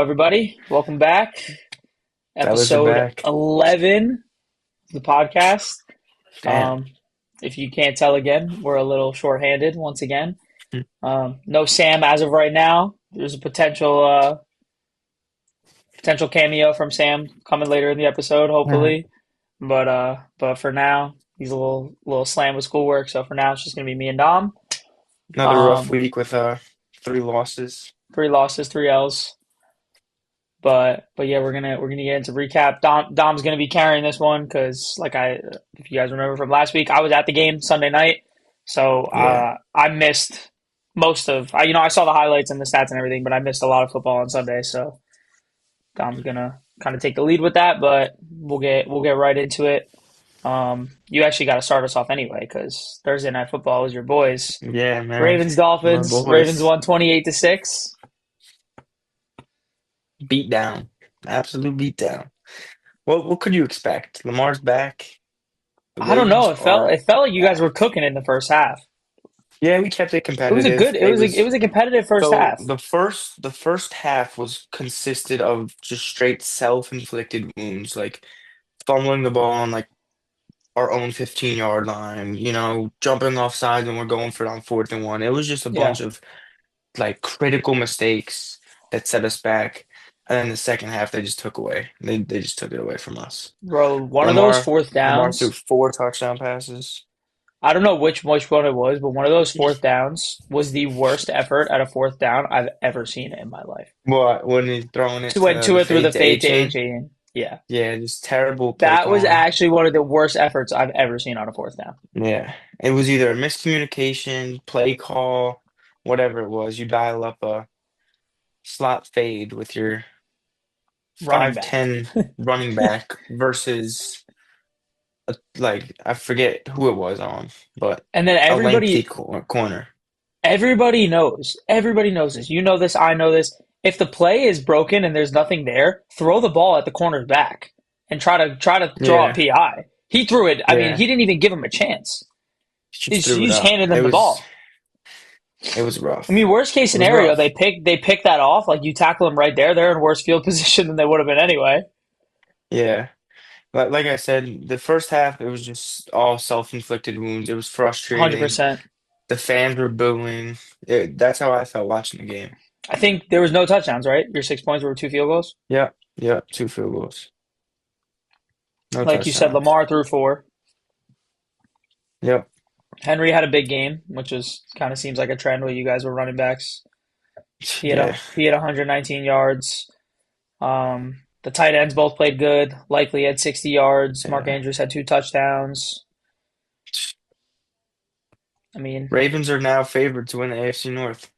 Everybody, welcome back. Fellas are Episode back. 11 of the podcast. Damn. Um, if you can't tell again, we're a little shorthanded once again. Hmm. No Sam as of right now. There's a potential cameo from Sam coming later in the episode, Uh, hopefully. But for now, he's a little slammed with schoolwork. So for now, it's just gonna be me and Dom. Another rough Um, week with three losses. 3 losses, 3 L's. But yeah, we're gonna get into recap. Dom's gonna be carrying this one because if you guys remember from last week, I was at the game Sunday night, so Yeah. I missed most of. I saw the highlights and the stats and everything, but I missed a lot of football on Sunday. So Dom's gonna kind of take the lead with that, but we'll get right into it. You actually got to start us off anyway because Thursday night football was your boys. Yeah, man. Ravens My Dolphins. Ravens boys. won 28-6. Beat down. Absolute beat down. What could you expect? Lamar's back. The I don't know. Ravens It are felt like you guys were back. cooking in the first half. Yeah, we kept it It was a competitive. good. It It was a. It was was a competitive first so half. the first half was consisted of just straight self-inflicted wounds, like fumbling the ball on like our own 15-yard line, jumping off sides when we're going for it on 4th and 1. It was just a Yeah, bunch of like critical mistakes that set us back. And then the second half, they just took away. They just took it away from us. bro. One of those Lamar fourth Lamar threw downs. 4 touchdown passes. I don't know which one it was, but one of those fourth downs was the worst effort at a fourth down I've ever seen in my life. What when he's throwing it To went to to the it through the fade to fade to A-Chain? A. Yeah, Yeah, just terrible play that was calling. actually one of the worst efforts I've ever seen on a fourth down. Yeah, it was either a miscommunication, play call, whatever it was. You dial up a slot fade with your Running back. 5'10" running back versus like I forget who it was on, but And then a lengthy everybody corner. everybody knows. Everybody knows this. You know this, I know this. If the play is broken and there's nothing there, throw the ball at the corner's back and try to draw a Yeah, PI. He threw it. I mean, yeah, he didn't even give him a chance. she just He threw it just up. handed It him the was ball. it was I mean, rough. worst case It was scenario, rough. they pick that off. Like you tackle them right there, they're in worse field position than they would have been anyway. Yeah, but like I said, the first half it was just all self-inflicted wounds. It was Hundred frustrating. percent. The fans were booing. That's how I felt watching the game. I think there was no touchdowns, right? Your 6 points were 2 field goals. Yep, yep, 2 field goals, no Like you said, touchdowns. Lamar threw four. Yep, Henry had a big game, which is kind of seems like a trend with you guys were running backs. yeah, He had 119 yards. The tight ends both played good. Likely had 60 yards. Mark yeah. Andrews had 2 touchdowns. I mean, Ravens are now favored to win the AFC North.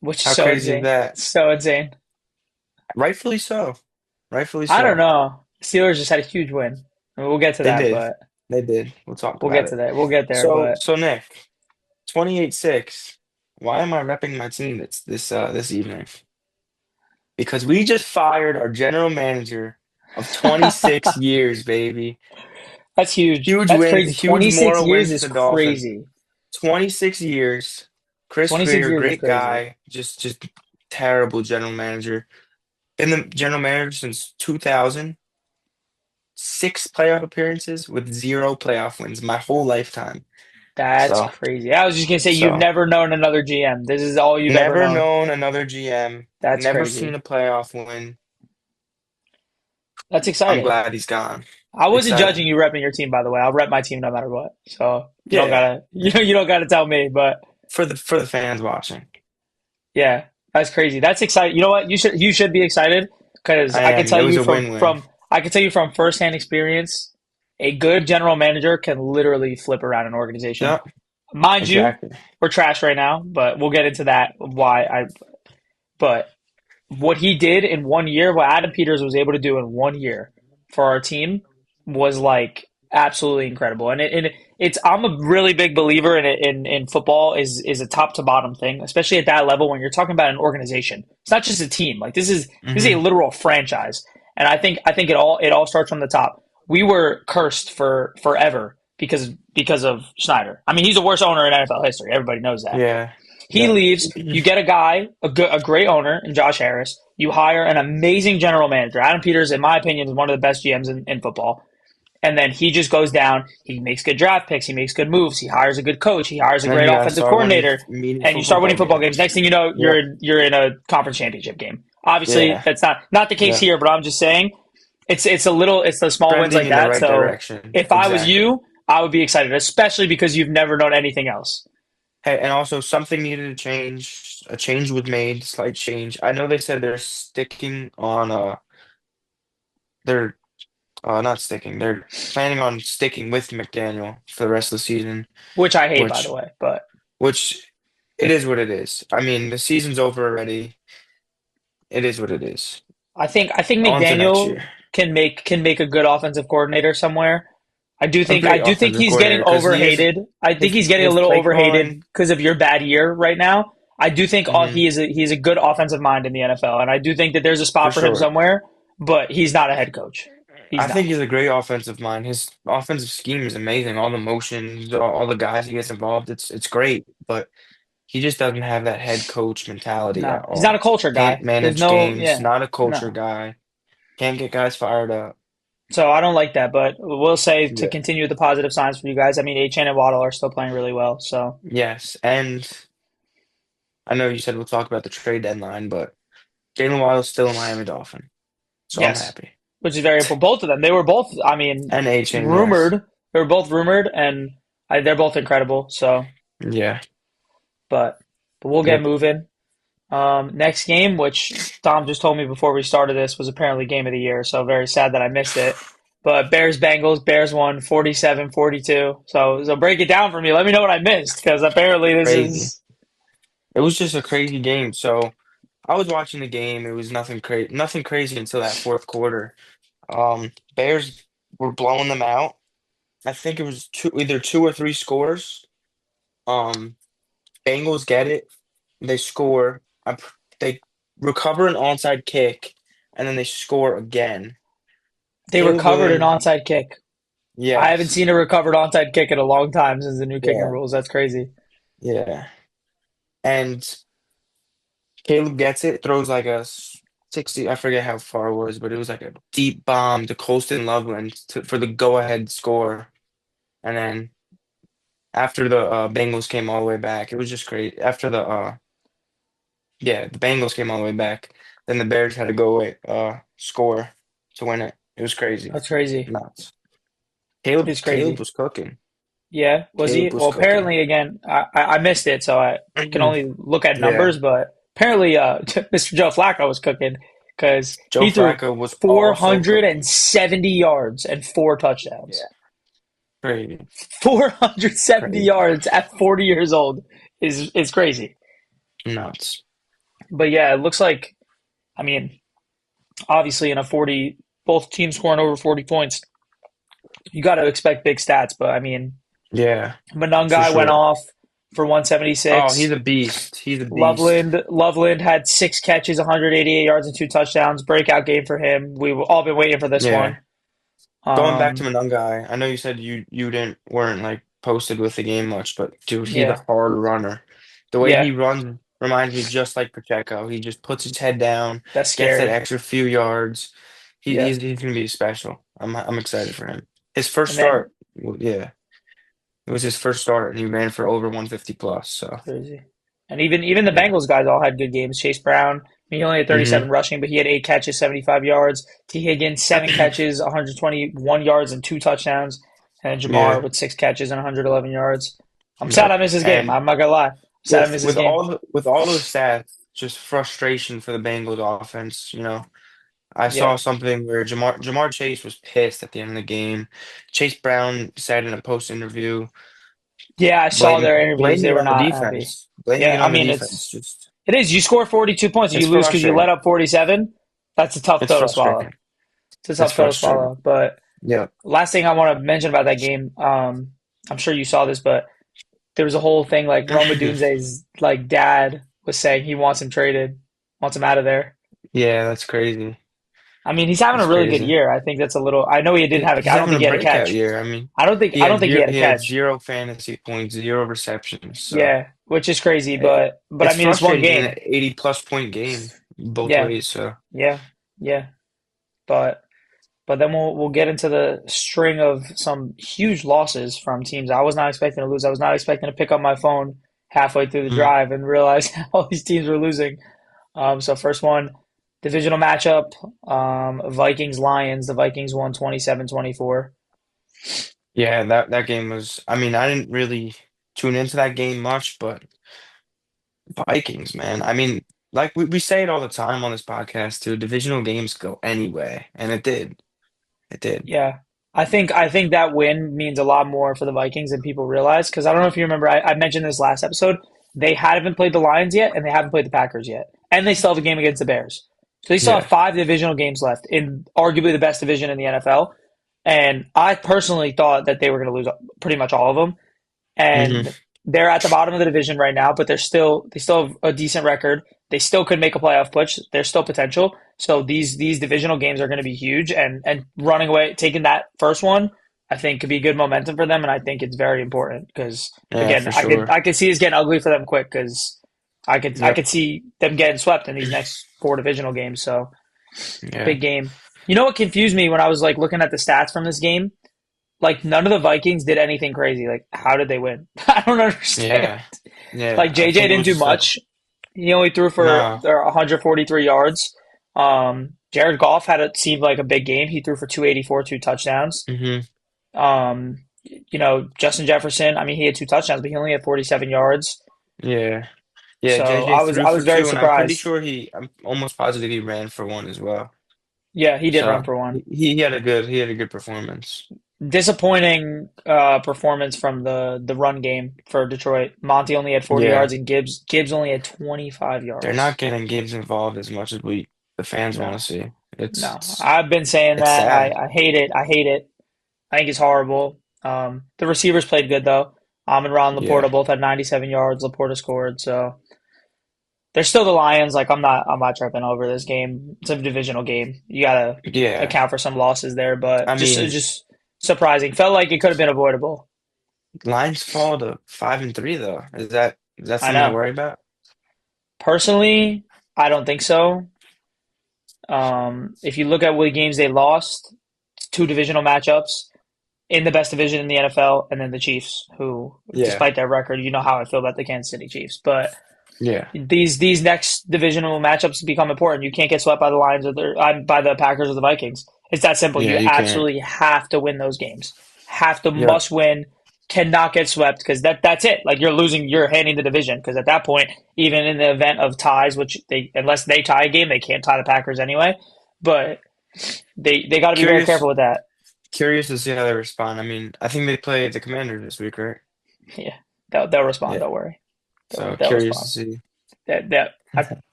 which is How so crazy is insane. that? So insane. Rightfully so. Rightfully I don't so. know. Steelers just had a huge win. I mean, we'll get to They that, did. but They did. We'll talk we'll about get to it. that. We'll get there, So, but so Nick, 28-6. Why am I repping my team this evening? Because we just fired our general manager of 26 years, baby. that's huge. Huge That's win, crazy. huge 26 moral win years for is the Dolphins. crazy. 26 years. Chris 26 Greer, years is great crazy. guy, just terrible general manager. Been the general manager since 2000. 6 playoff appearances with 0 playoff wins my whole lifetime. That's So, crazy. I was just gonna say you've so never known another GM. This is all you've ever never known. known another GM, That's never seen crazy. a playoff win. That's I'm exciting. glad he's gone. I wasn't judging Exciting. you repping your team, by the way. I'll rep my team no matter what. So you don't Yeah, gotta, you don't gotta tell me. But for the fans watching. yeah, that's crazy. That's exciting. You know what? You should be excited because I am. It was a win-win. I can tell you from firsthand experience, a good general manager can literally flip around an organization. Yep, Mind you, exactly. we're trash right now, but we'll get into that. Why I but what he did in one year, what Adam Peters was able to do in one year for our team was like absolutely incredible. And it's I'm a really big believer in football is a top to bottom thing, especially at that level when you're talking about an organization. It's not just a team. Like this is a Hmm. literal franchise. And I think it all starts from the top. We were cursed for forever because of Schneider. I mean, he's the worst owner in NFL history. Everybody knows that. Yeah, He yeah. leaves. You get a guy, a great owner in Josh Harris. You hire an amazing general manager. Adam Peters, in my opinion, is one of the best GMs in football. And then he just goes down. He makes good draft picks. He makes good moves. He hires a good coach. He hires a And then great you gotta offensive start winning coordinator, and you meaningful start winning football football games. games. Next thing you know, Yep. you're in a conference championship game. Obviously, Yeah. that's not the case Yeah. here, but I'm just saying it's the small wins Trending like in the that. right So direction. if I was Exactly. you, I would be excited, especially because you've never known anything else. Hey, and also something needed to change. A change was made, slight change. I know they said they're sticking on they're not sticking. They're planning on sticking with McDaniel for the rest of the season, Which I hate, by the which way. But which it is what it is. I mean, the season's over already. It is what it is. I think On to next McDaniel year. can make a good offensive coordinator somewhere. A I great do think offensive he's getting coordinator because overhated. I think he's getting a his little play overhated calling. because of your bad year right now. I do think Hmm. he's a good offensive mind in the NFL, and I do think that there's a For spot for him sure. somewhere, but he's not a head coach. He's I think not. he's a great offensive mind. His offensive scheme is amazing. All the motions, all the guys he gets involved, it's great. But he just doesn't have that head coach mentality at No, he's not a all. culture Can't guy. There's manage no, games, yeah, not a culture no. guy. Can't get guys fired up. So I don't like that, but we'll say to Yeah. continue the positive signs for you guys. I mean, Achane and Waddle are still playing really well. So Yes. And I know you said we'll talk about the trade deadline, but Jalen Waddle's still a Miami Dolphin. So I'm yes, happy. which is very important. Both of them, they were both. I mean, And A-Chain, yes. rumored. They were both rumored, and they're both incredible. So, Yeah. but we'll get Yep. moving. Next game, which Dom just told me before we started this, was apparently game of the year. So very sad that I missed it. But Bears Bengals, Bears won 47-42. So break it down for me. Let me know what I missed because apparently this Crazy. is It was just a crazy game. So I was watching the game. It was nothing crazy until that fourth quarter. Bears were blowing them out. I think it was either two or three scores. Um, Bengals get it. They score. They recover an onside kick, and then they score again. they Caleb recovered an Williams, onside kick. I haven't yes, seen a recovered onside kick in a long time since the new kicking yeah, rules. That's crazy. yeah. And Caleb gets it, throws like a 60. I forget how far it was, but it was like a deep bomb to Colston Loveland for the go-ahead score. And then after the Bengals came all the way back, it was just great. After the Bengals came all the way back. Then the Bears had to go away, score to win it. It was crazy. That's crazy. Nuts. It is Caleb crazy. was cooking. Yeah, was he? Caleb was Well, cooking. apparently, again, I missed it, so I can Mhm. only look at Yeah. numbers. But apparently, Mr. Joe Flacco was cooking because Joe he threw Flacco was also cooking. 470 yards and four touchdowns. Yeah. Crazy. 470 Crazy. yards at 40 years old is crazy. Nuts. But yeah, it looks like. I mean, obviously, in a 40, both teams scoring over 40 points, you got to expect big stats. But I mean, Yeah, for Monungai went sure. off for Oh, he's 176. a beast. He's a beast. Loveland had 6 catches, 188 yards, and 2 touchdowns. Breakout game for him. We've all been waiting for this one. Yeah. Going back to Um, Monungai, I know you said you didn't weren't like posted with the game much, but dude, he's a yeah, hard runner. The way he yeah, runs reminds me just like Pacheco. He just puts his head down, that's gets that scary. extra few yards. Yeah, He's gonna be special. I'm excited for him. His first and then start, well, yeah, it was his first start, and he ran for over 150 plus. So crazy. And even the yeah. Bengals guys all had good games. Chase Brown, I mean, he only had Hmm. 37 rushing, but he had 8 catches, 75 yards. T. Higgins, 7 catches, 121 yards, and 2 touchdowns. And Jamar Yeah, with 6 catches and 111 yards. I'm sad yep. I missed his game. And I'm not gonna lie. I'm sad I missed his game. with all those stats, just frustration for the Bengals offense. I saw Yeah. something where Jamar Chase was pissed at the end of the game. Chase Brown said in a post interview, Yeah, I saw their interviews. blaming They it were on the not happy. defense, blaming Yeah, it I on the mean defense. it's Just it is. You score 42 points, it's you lose because you let frustrating. up 47. That's a tough It's pill to swallow. frustrating. It's a It's tough pill to frustrating. swallow. But Yeah, last thing I want to mention about that game, I'm sure you saw this, but there was a whole thing like Roma Dunze's like dad was saying he wants him traded, wants him out of there. yeah, that's crazy. I mean, he's having a That's really good crazy. year. I think that's a little. I know he didn't have a. He's I don't having think a he had a breakout catch. year. I mean, I don't think. I don't think he had a he had catch. zero fantasy points, zero receptions. So Yeah, which is crazy. it, But I it's mean, it's one frustrating in game. an 80 plus point game. both Yeah, ways. So yeah, yeah. But then we'll get into the string of some huge losses from teams I was not expecting to lose. I was not expecting to pick up my phone halfway through the mm, drive and realize all these teams were losing. So first one, divisional matchup, Vikings Lions. The Vikings won 27-24. yeah, that game was. I mean, I didn't really tune into that game much, but Vikings, man. I mean, like we say it all the time on this podcast too. Divisional games go anyway, and it did. It did. Yeah. I think that win means a lot more for the Vikings than people realize. Because I don't know if you remember, I mentioned this last episode. They haven't played the Lions yet, and they haven't played the Packers yet, and they still have a game against the Bears. So they still have Yeah. five divisional games left in arguably the best division in the NFL. And I personally thought that they were going to lose pretty much all of them. Hmm. And they're at the bottom of the division right now, but they still have a decent record. They still could make a playoff push. There's still potential. So these divisional games are going to be huge, and running away, taking that first one, I think could be good momentum for them, and I think it's very important because Yeah, again, for I could sure. I could see this getting ugly for them quick because I Yep. could see them getting swept in these next four divisional games. So Yeah. big game. You know what confused me when I was like looking at the stats from this game? Like none of the Vikings did anything crazy. Like how did they win? I don't understand. Yeah. Yeah. Like I JJ think it didn't was do just like much. He only threw for no. 143 yards. Jared Goff seemed like a big game. He threw for 284, two touchdowns. Hmm. Justin Jefferson. I mean, he had two touchdowns, but he only had 47 yards. Yeah. Yeah, So JJ I was threw I for was very two, and I'm pretty surprised. sure I'm almost positive he ran for one as well. Yeah, he did run So for one. he had a good performance. Disappointing performance from the run game for Detroit. Monty only had 40 Yeah. yards, and Gibbs only had 25 They're not yards. getting Gibbs involved as much as the fans want No, to see. It's no. it's I've been saying it's that. I, sad. I hate it. I hate it. I think it's horrible. The receivers played good though. Amon-Ra and Laporta Yeah. both had 97 yards. Laporta scored, so they're still the Lions. Like I'm not tripping over this game. It's a divisional game. You gotta Yeah. account for some losses there, but I mean, just surprising. Felt like it could have been avoidable. Lions fall to 5-3 though. Is that I something to know. worry about? Personally, I don't think so. If you look at what games they lost, two divisional matchups in the best division in the NFL, and then the Chiefs, who, Yeah. despite their record, you know how I feel about the Kansas City Chiefs. But Yeah. these next divisional matchups become important. You can't get swept by the Lions by the Packers or the Vikings. It's that simple. Yeah, You you can't. absolutely have to win those games. Have to Yep. must win. Cannot get swept because that's it. Like you're losing, you're handing the division because at that point, even in the event of ties, which they unless they tie a game, they can't tie the Packers anyway. But they got to be very Curious careful with that. curious to see how they respond. I mean, I think they play the Commanders this week, right? Yeah, they'll respond. Yeah. Don't worry. They'll So they'll curious to respond. see.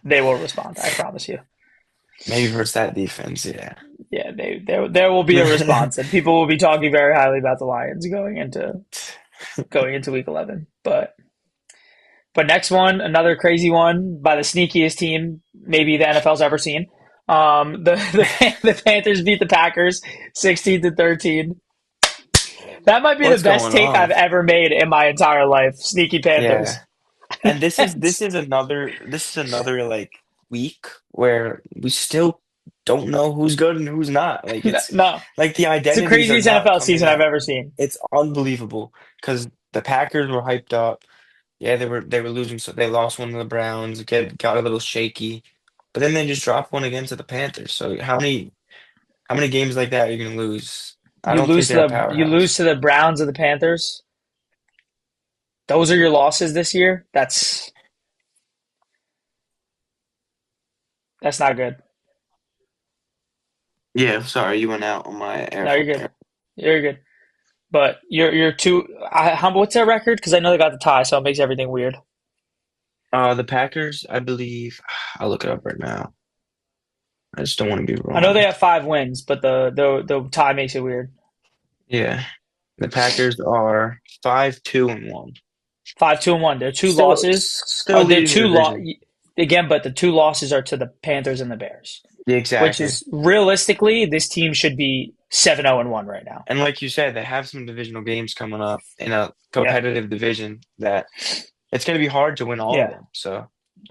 They will respond. I promise you. Maybe versus that defense, yeah. Yeah, there will be a response, and people will be talking very highly about the Lions going into Week 11. But next one, another crazy one by the sneakiest team maybe the NFL's ever seen. The Panthers beat the Packers 16-13. That might be the What's best going take I've on? ever made in my entire life. Sneaky Yeah. Panthers. And this is another like week where we still don't know who's good and who's not. Like it's No, like the it's the identities are craziest not NFL coming season I've out. ever seen. It's unbelievable because the Packers were hyped up. Yeah, they were losing, so they lost one to the Browns. Got a little shaky, but then they just dropped one again to the Panthers. So how many games like that are you gonna lose? I don't think they're a You lose powerhouse. to the Browns of the Panthers. Those are your losses this year. That's not good. Yeah, sorry, you went out on my No, you're airphone good. there. You're good. But you're two. What's their record? Because I know they got the tie, so it makes everything weird. The Packers, I believe. I'll look it up right now. I just don't want to be I know they wrong. have five wins, but the tie makes it weird. Yeah, the Packers are 5-2-1. 5-2-1. Their two Still, losses still are their leading the two lo division. again, but the two losses are to the Panthers and the Bears, Yeah, which exactly. is realistically this team should be 7-0-1 right now. And like you said, they have some divisional games coming up in a Yeah, competitive division that it's going to be hard to win all of yeah. them. So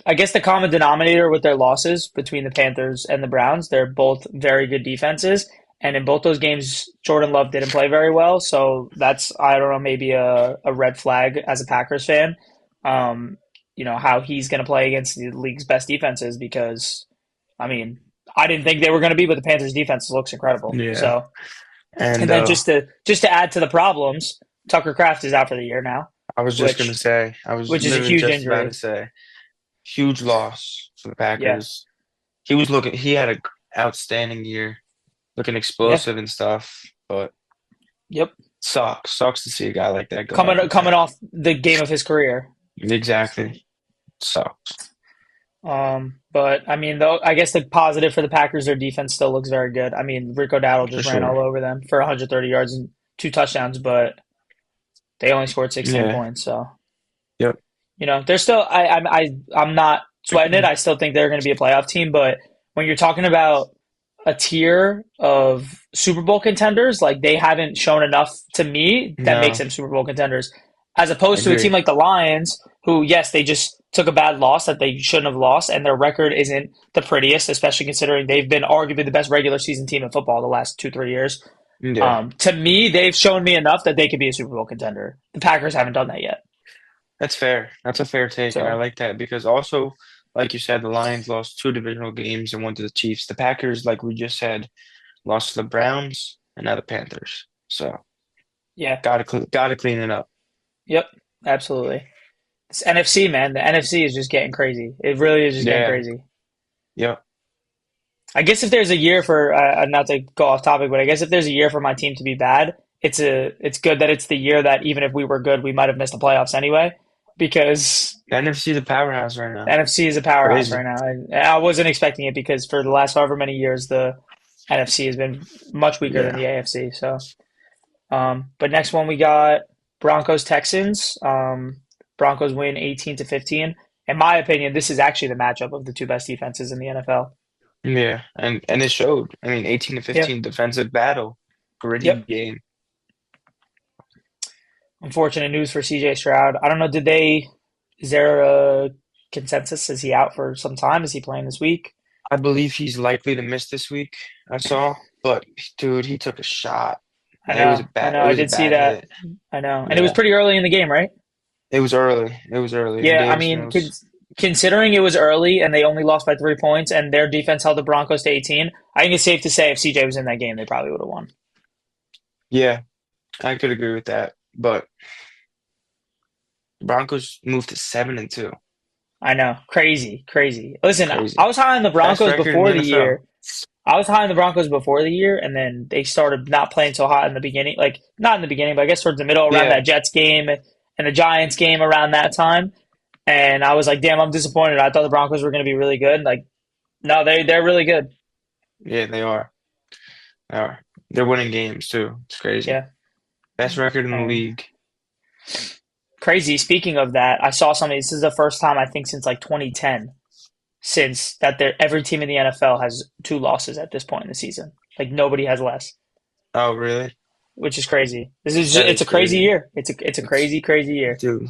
I guess the common denominator with their losses between the Panthers and the Browns, they're both very good defenses. And in both those games, Jordan Love didn't play very well. So that's, I don't know, maybe a red flag as a Packers fan. Um, how he's going to play against the league's best defenses because, I mean, I didn't think they were going to be, but the Panthers defense looks incredible. Yeah. So, And and then just to add to the problems, Tucker Kraft is out for the year now, I was just gonna which say, I was which is a literally huge just about to injury. say, huge loss for the Yeah. Packers. He had a outstanding year, looking Yeah. explosive and stuff, but Yep. sucks to see a guy like that go out Coming like that. coming off the game of his career. Exactly. Sucks. But I mean, though, I guess the positive for the Packers, their defense still looks very good. I mean, Rico Dowdle For just ran all sure. over them for 130 yards and 2 touchdowns, but they only scored 16 Yeah. points. So Yep. they're still. I'm not sweating it. I still think they're going to be a playoff team. But when you're talking about a tier of Super Bowl contenders, like they haven't shown enough to me that makes No, them Super Bowl contenders, as opposed to a team agree. like the Lions, who yes, they just took a bad loss that they shouldn't have lost, and their record isn't the prettiest, especially considering they've been arguably the best regular season team in football the last 2 3 years. Yeah. To me, they've shown me enough that they could be a Super Bowl contender. The Packers haven't done that yet. That's fair. That's a fair take, and I So like that because also, like you said, the Lions lost two divisional games and one to the Chiefs. The Packers, like we just said, lost to the Browns and now the Panthers. So yeah, gotta clean it up. yep, absolutely. This NFC, man, the NFC is just getting crazy. It really is just getting Yeah. crazy. Yep. I guess if there's a year for not to go off topic, but I guess if there's a year for my team to be bad, it's good that it's the year that even if we were good, we might have missed the playoffs anyway, because The NFC is a powerhouse right the now. NFC is a powerhouse Crazy. right now. And I wasn't expecting it because for the last however many years, the NFC has been much weaker than Yeah. the AFC. So, but next one we got Broncos Texans. Broncos win 18-15. In my opinion, this is actually the matchup of the two best defenses in the NFL. Yeah. And it showed. I mean, 18 to Yeah. 15 defensive battle. Gritty Yep. game. Unfortunate news for CJ Stroud. I don't know. Is there a consensus? Is he out for some time? Is he playing this week? I believe he's likely to miss this week, I saw. But dude, he took a shot. I It was know. a I bad know. it I was a did see bad that. hit. I know. And it was Yeah. pretty early in the game, right? It was early. It was early. And Yeah. I Davis mean, Mills. considering it was early and they only lost by 3 points and their defense held the Broncos to 18, I think it's safe to say if CJ was in that game, they probably would have won. Yeah, I could agree with that. But the Broncos moved to 7-2. I know. Crazy. Crazy. Listen, I Crazy. was high on the Best Broncos record in the before the NFL. year. I was high on the Broncos before the year, and then they started not playing so hot in the beginning. Like, not in the beginning, but I guess towards the middle around that Yeah. Jets game and the Giants game around that time. And I was like, damn, I'm disappointed. I thought the Broncos were going to be really good. Like, no, they're really good. Yeah, they are. They are. They're winning games too. It's crazy. Yeah. Best record in the Um, league. Crazy. Speaking of that, I saw something. This is the first time I think since like 2010 since that every team in the NFL has two losses at this point in the season. Like nobody has less, Oh, really? which is crazy. That It's is a crazy crazy. year. It's a It's crazy year. dude.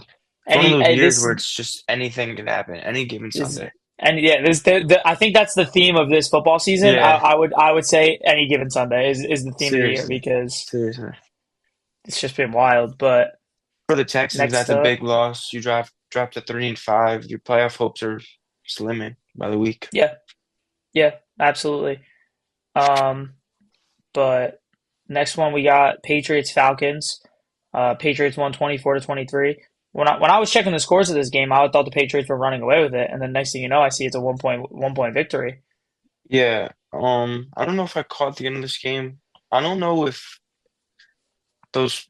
It's one of Any those years this where it's just anything can happen any given is Sunday. and yeah, this I think that's the theme of this football season. Yeah, I would say any given Sunday is the theme of the year seriously. because Seriously. it's just been wild. But For the Texans, next that's a up, big loss. You drop to 3-5. Your playoff hopes are slimming by the week. yeah, yeah, absolutely. Um, but next one we got Patriots Falcons. Patriots won 24-23. When I was checking the scores of this game, I thought the Patriots were running away with it, and then next thing you know, I see it's a one point victory. Yeah. I don't know if I caught the end of this game. I don't know if those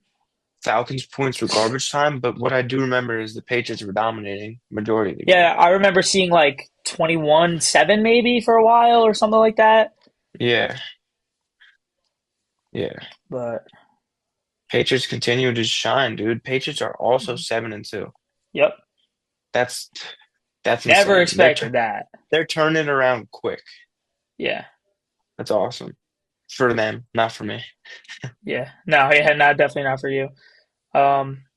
Falcons points were garbage time, but what I do remember is the Patriots were dominating majority of the game. Yeah, I remember seeing like 21-7 maybe for a while or something like that. Yeah, yeah. But Patriots continue to shine, dude. Patriots are also 7-2. yep, That's that's never insane. expected that. They're turning around quick. Yeah, That's awesome for them, not for me. yeah. No, yeah, no, definitely not for you.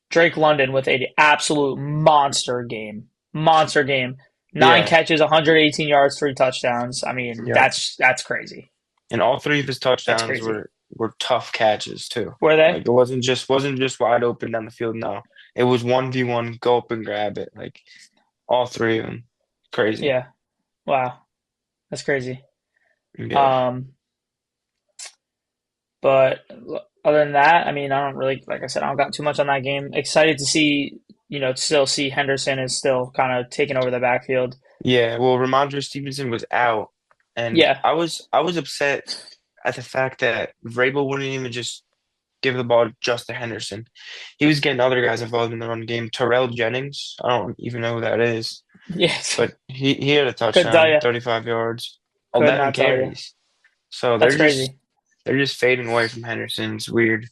Drake London with an absolute monster game. Monster game. Nine Yeah, catches, 118 yards, 3 touchdowns. I mean, yep. that's crazy. And all three of his That's touchdowns crazy. were tough catches too. Were they? Like it wasn't just wide open down the field. No, it was 1v1, go up and grab it. Like all three of them, crazy. Yeah. Wow. That's crazy. Yeah, Um, but other than that, I mean, I don't really, like I said, I don't got too much on that game. Excited to see, still see Henderson is still kind of taking over the backfield. yeah. Well, Ramondre Stevenson was out, and Yeah. I was upset at the fact that Vrabel wouldn't even just give the ball just to Henderson. He was getting other guys involved in the run game. Terrell Jennings, I don't even know who that is, Yes. but he had a Couldn't tell touchdown, you. 35 yards, Could 11 not tell you. carries. So That's crazy. they're just fading away from Henderson. It's weird.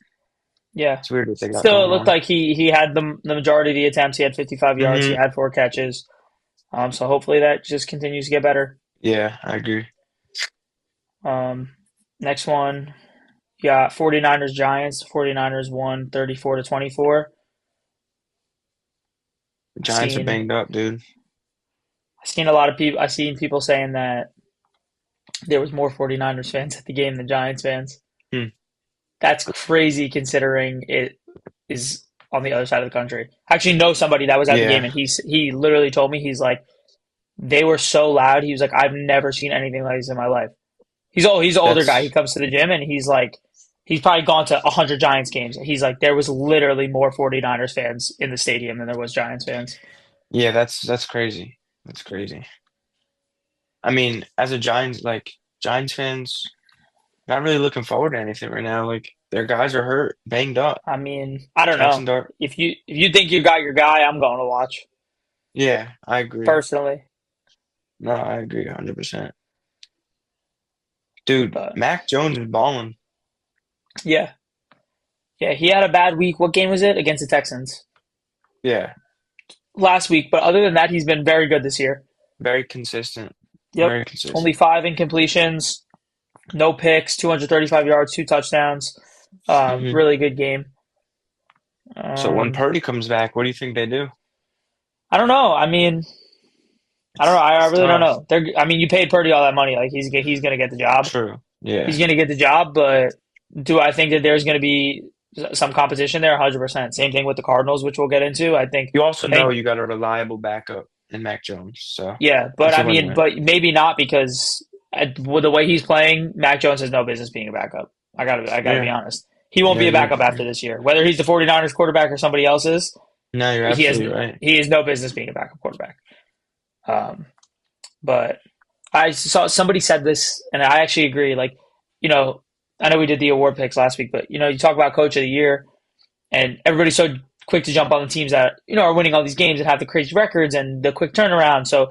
Yeah. It's weird what they got Still, it going looked on. like he had the majority of the attempts. He had 55 yards. He Hmm. had 4 catches. So hopefully that just continues to get better. Yeah, I agree. Um, next one, you got 49ers Giants. 49ers won 34-24. The I Giants are seen banged up, dude. I seen a lot of people. I seen people saying that there was more 49ers fans at the game than Giants fans. Hmm. That's crazy considering it is on the other side of the country. I actually know somebody that was at the game, Yeah, and he literally told me he's like they were so loud. He was like, I've never seen anything like this in my life. He's an older guy. He that's comes to the gym and he's like he's probably gone to 100 Giants games. He's like there was literally more 49ers fans in the stadium than there was Giants fans. yeah, that's crazy. That's crazy. I mean, as a Giants fans, not really looking forward to anything right now. Like their guys are hurt, banged up. I mean, I don't Jackson know. Dart. If you think you got your guy, I'm going to watch Yeah, I agree. personally. No, I agree 100%. Dude, But Mac Jones is balling. yeah, yeah, he had a bad week. What game was it against the Texans Yeah, last week? But other than that, he's been very good this year. very consistent. Yep, Very only consistent. 5 incompletions, no picks, 235 yards, 2 touchdowns. Hmm. Really good game. So when Um, Purdy comes back, what do you think they do? I don't know. I mean, I don't know. I It's really don't tough. know. I mean, you paid Purdy all that money. Like he's gonna get the job. True. He's Yeah. gonna get the job. But do I think that there's gonna be some competition there? 100%. Same thing with the Cardinals, which we'll get into. You also I know think you got a reliable backup in Mac Jones, so yeah. But it's a I mean, win-win. but maybe not because with the way he's playing, Mac Jones has no business being a backup. I gotta be Yeah. honest. He won't Yeah, be a you backup agree. after this year. Whether he's the 49ers quarterback or somebody else's, No, you're he has absolutely right. he has no business being a backup quarterback. Um, but I saw somebody said this, and I actually agree. Like, you know, I know we did the award picks last week, but you talk about Coach of the Year, and everybody's so quick to jump on the teams that are winning all these games and have the crazy records and the quick turnaround. So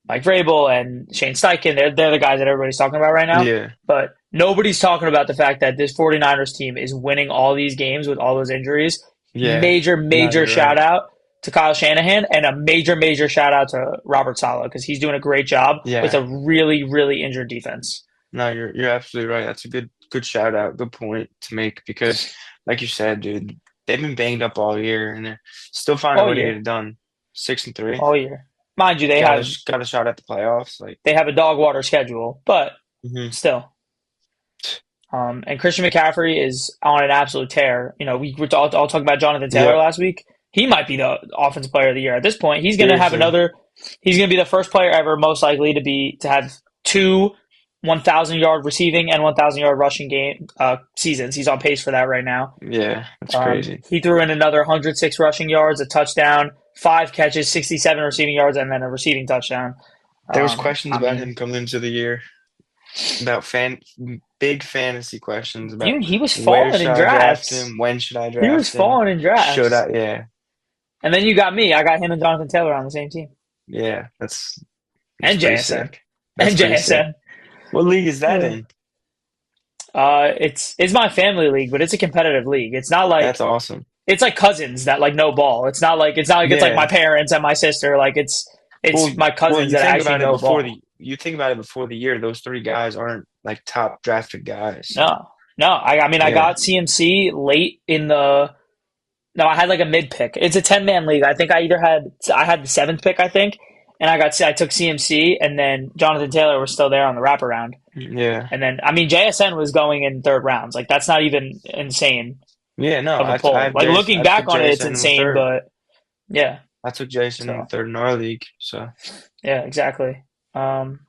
Mike Vrabel and Shane Steichen, they're the guys that everybody's talking about right now. Yeah. But nobody's talking about the fact that this 49ers team is winning all these games with all those injuries. Yeah. Major, No, major you're shout right. out to Kyle Shanahan and a major, major shout out to Robert Saleh because he's doing a great job with Yeah. a really, really injured defense. No, you're absolutely right. That's a good shout out, good point to make because, like you said, dude, they've been banged up all year and they're still finding a All way to get year, it done. 6-3. all year. Mind you, Got a shot at the playoffs. Like, they have a dog water schedule, but hmm. still. And Christian McCaffrey is on an absolute tear. We were all talking about Jonathan Taylor Yep. last week. He might be the offensive player of the year at this point. He's going to have Seriously. another. He's going to be the first player ever, most likely, to have two 1,000-yard receiving and 1,000-yard rushing game seasons. He's on pace for that right now. Yeah, that's crazy. He threw in another 106 rushing yards, a touchdown, 5 catches, 67 receiving yards, and then a receiving touchdown. There was questions I about mean, him coming into the year, about big fantasy questions about he was where falling should in I draft drafts. him, when should I He was draft him, falling in should drafts. I? Yeah, And then you got me. I got him and Jonathan Taylor on the same team. yeah, that's And pretty JSN. sick. That's And pretty sick. JSN. What league is that in? It's my family league, but it's a competitive league. It's not That's like awesome. it's like cousins that like know ball. It's not like it's like my Yeah. parents and my sister. Like it's my Well, cousins that actually know ball. you think about it before the year, those three guys aren't like top drafted guys. So No. No. I mean I yeah, got CMC late in the no, I had like a mid pick. It's a 10-man league. I think I had the seventh pick, I think. and I took CMC, and then Jonathan Taylor was still there on the wraparound. Yeah. And then, I mean, JSN was going in third rounds. Like, that's not even insane Yeah, no, of a I pull. have Like, Jason. looking I took back on it, it's Jason in the insane, third. but yeah. I took Jason in the So, third in our league. So yeah, exactly. Um,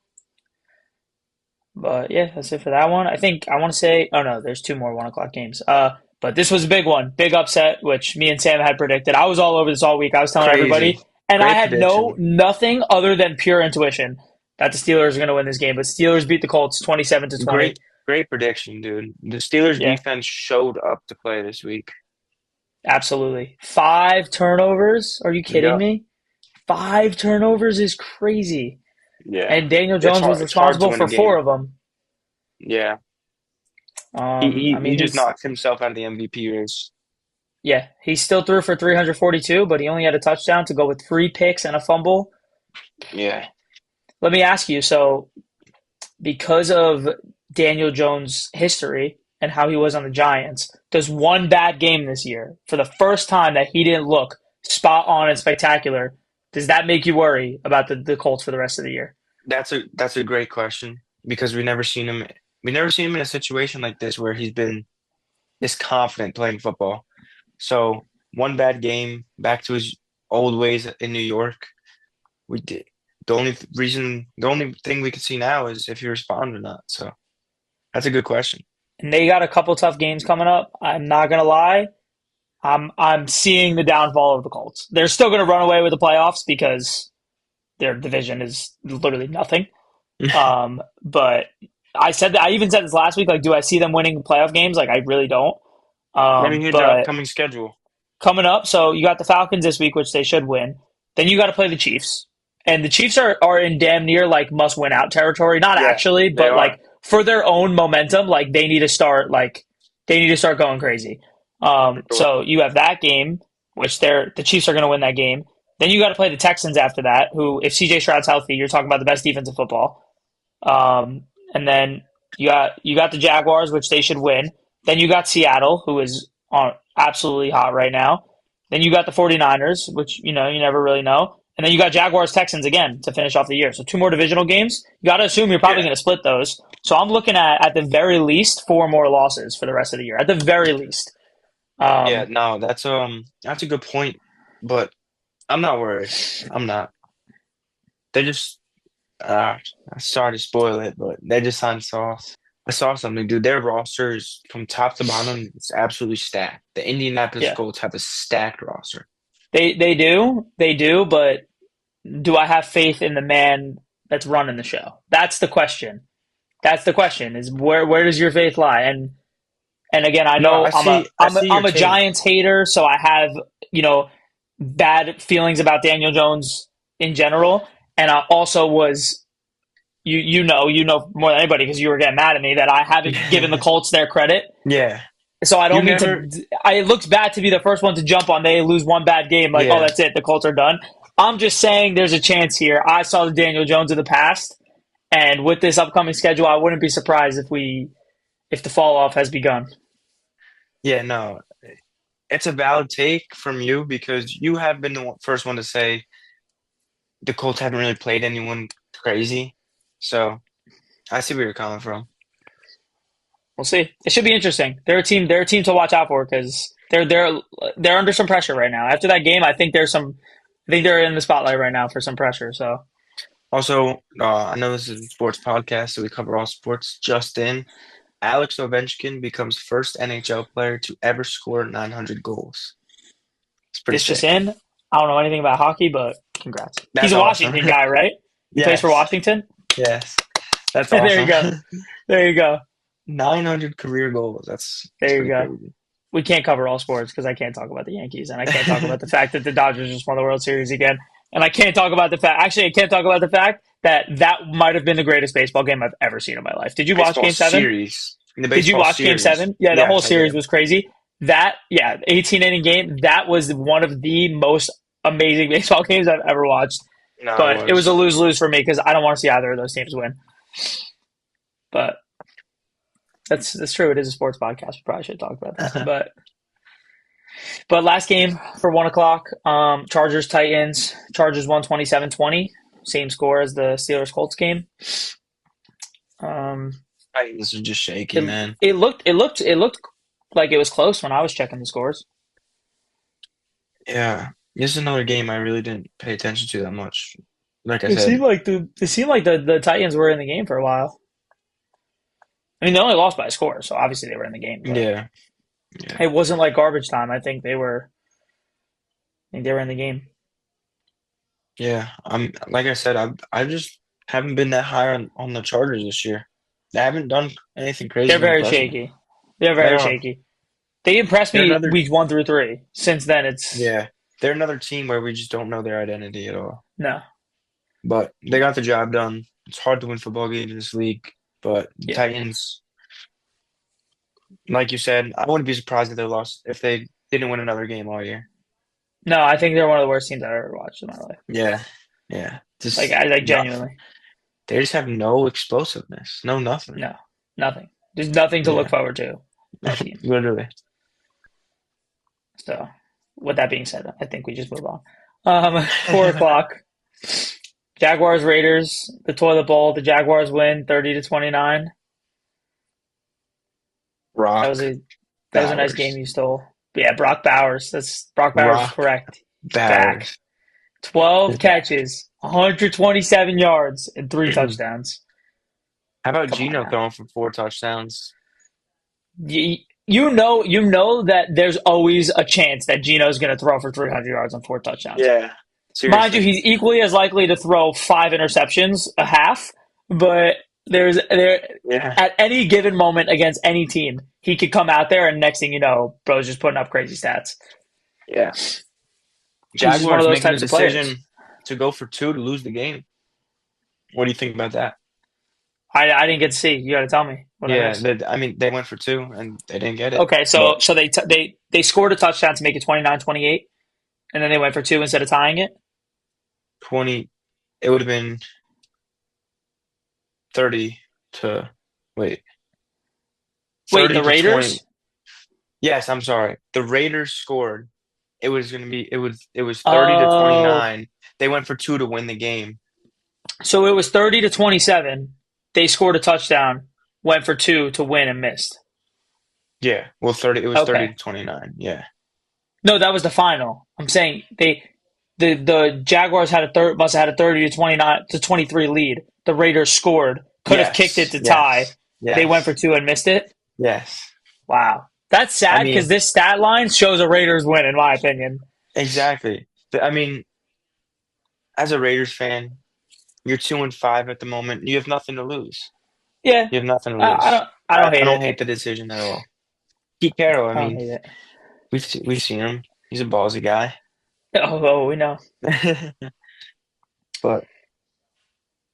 but yeah, that's it for that one. I think I want to say, oh no, there's two more 1 o'clock games. But this was a big one, big upset, which me and Sam had predicted. I was all over this all week. I was telling crazy. everybody, and I Great had prediction. nothing other than pure intuition that the Steelers are going to win this game. But Steelers beat the Colts 27 to Great, 20. great prediction, dude. The Steelers Yeah, defense showed up to play this week. absolutely. 5 turnovers? Are you kidding Yep. me? 5 turnovers is crazy. Yeah. And Daniel It's Jones was hard. It's hard to responsible win a for four game. of them. Yeah. He I he, mean, he just knocked himself out of the MVP race. yeah, he still threw for 342, but he only had a touchdown to go with 3 picks and a fumble. Yeah. Let me ask you, so because of Daniel Jones' history and how he was on the Giants, does one bad game this year, for the first time that he didn't look spot on and spectacular, does that make you worry about the Colts for the rest of the year? That's a great question because we never seen him in a situation like this where he's been this confident playing football. So one bad game, back to his old ways in New York. We did. The only thing we can see now is if he responds or not. So that's a good question. And they got a couple tough games coming up. I'm not gonna lie. I'm seeing the downfall of the Colts. They're still gonna run away with the playoffs because their division is literally nothing. But I even said this last week. Like, do I see them winning playoff games? Like, I really don't. Let me hear their But upcoming schedule. coming up, so you got the Falcons this week, which they should win. Then you got to play the Chiefs, and the Chiefs are in damn near like must win out territory. Not Yeah, actually, they but are. like for their own momentum, like they need to start going crazy. For sure. So you have that game, which the Chiefs are going to win that game. Then you got to play the Texans after that, who, if CJ Stroud's healthy, you're talking about the best defense in football. And then you got the Jaguars, which they should win. Then you got Seattle, who is on absolutely hot right now. Then you got the 49ers, which you never really know. And then you got Jaguars Texans again to finish off the year. So two more divisional games. You got to assume you're probably Yeah. going to split those. So I'm looking at the very least 4 more losses for the rest of the year. At the very least. Yeah, Um, no, that's a good point, but I'm not worried. I'm not. They just I'm sorry to spoil it, but they just signed Sauce. I saw something, dude. Their rosters from top to bottom is absolutely stacked. The Indianapolis yeah, Colts have a stacked roster. they do, but do I have faith in the man that's running the show? That's the question. That's the question. Is where does your faith lie? And again, I No, know I I'm a see. I I'm a, see your I'm a take. Giants hater, so I have you know bad feelings about Daniel Jones in general, and I also was you know more than anybody because you were getting mad at me that I haven't given the Colts their credit. Yeah, So I you don't mean never. to. It looks bad to be the first one to jump on. They lose one bad game, like, oh, Yeah, that's it. The Colts are done. I'm just saying there's a chance here. I saw the Daniel Jones of the past, and with this upcoming schedule, I wouldn't be surprised if the fall off has begun. yeah, no. It's a valid take from you because you have been the first one to say the Colts haven't really played anyone crazy. So I see where you're coming from. We'll see. It should be interesting. They're a team. They're a team to watch out for because they're under some pressure right now. After that game, I think there's some. I think they're in the spotlight right now for some pressure. So Also, I know this is a sports podcast, so we cover all sports. Just in, Alex Ovechkin becomes first NHL player to ever score 900 goals. It's pretty this just sick. in. I don't know anything about hockey, but congrats. He's That's a awesome. Washington guy, right? He plays for Yes, Washington. yes, that's There you awesome. go. There you go. 900 career goals. That's There you pretty go. crazy. We can't cover all sports because I can't talk about the Yankees and I can't talk about the fact that the Dodgers just won the World Series again. And I can't talk about the fact, actually, I can't talk about the fact that that might have been the greatest baseball game I've ever seen in my life. Did you watch Baseball Game 7? series. In the Did you baseball watch Game series. 7? Yeah, the whole Yes, I series did. was crazy. That, yeah, 18 inning game, that was one of the most amazing baseball games I've ever watched. No, it But it was a was. lose lose for me because I don't want to see either of those teams win. But that's true. It is a sports podcast. We probably should talk about that. But last game for 1 o'clock, Chargers Titans. Chargers won 27-20. same score as the Steelers Colts game. Um, Titans are just shaky, it man. it looked like it was close when I was checking the scores. Yeah, this is another game I really didn't pay attention to that much. Like I It seemed said, like the Titans were in the game for a while. I mean, they only lost by a score, so obviously they were in the game, but yeah, yeah, it wasn't like garbage time. I think they were in the game. yeah. I'm like I said, I just haven't been that high on the Chargers this year. They haven't done anything They're crazy to very impress me. shaky. They're They very are. shaky. They impressed They're me another. weeks 1 through 3. Since then, it's Yeah, they're another team where we just don't know their identity at all. no. But they got the job done. It's hard to win football games in this league, but the Yeah. Titans, like you said, I wouldn't be surprised if they lost if they didn't win another game all year. No, I think they're one of the worst teams I've ever watched in my life. Yeah, yeah. Like, Just I like nothing. genuinely. They just have no explosiveness, no nothing. No, nothing. There's nothing to look Yeah, forward to that team. literally. So, with that being said, I think we just move on. 4 o'clock. Jaguars Raiders, the toilet bowl. The Jaguars win 30-29. That was Rock a that was a nice game Bowers. you stole. But yeah, Brock Bowers. That's Brock Bowers is Rock correct. He's back. Bowers. 12 How catches, 127 yards, and 3 touchdowns. about Come on Gino now. throwing for 4 touchdowns? You know that there's always a chance that Gino's going to throw for 300 yards and 4 touchdowns. Yeah, Mind you, seriously. he's equally as likely to throw 5 interceptions, a half, but there Yeah, at any given moment against any team, he could come out there and next thing you know, bro's just putting up crazy stats. yeah. He's just one of Jaguars those making the types of players. decision to go for two to lose the game. What do you think about that? I didn't get to see. You got to tell me what I Yeah, missed. I mean, they went for two and they didn't get it. Okay, so But they scored a touchdown to make it 29-28, and then they went for two instead of tying it. 20, it would have been 30 to, wait, Wait, 30 the to 20. Raiders? Yes, I'm sorry. The Raiders scored. It was going to be, it was 30 to Oh, 29. They went for two to win the game. so it was 30-27. They scored a touchdown, went for two to win and missed. Yeah, well, 30, it was 30 Okay. to 29. Yeah. No, that was the final. I'm saying the Jaguars had a third must have had a 30-29 to 23 lead. The Raiders scored, could have kicked it Yes, to tie. yes, They went yes, for two and missed it. yes. Wow. That's I sad because mean, this stat line shows a Raiders win, in my opinion. exactly. I mean, as a Raiders fan, you're 2-5 at the moment. You have nothing to lose. Yeah, You have nothing to I lose. don't I don't I hate don't it. hate the decision at all. Pete Carroll, I I don't mean, hate it. we've seen him. He's a ballsy guy. Oh, we know. But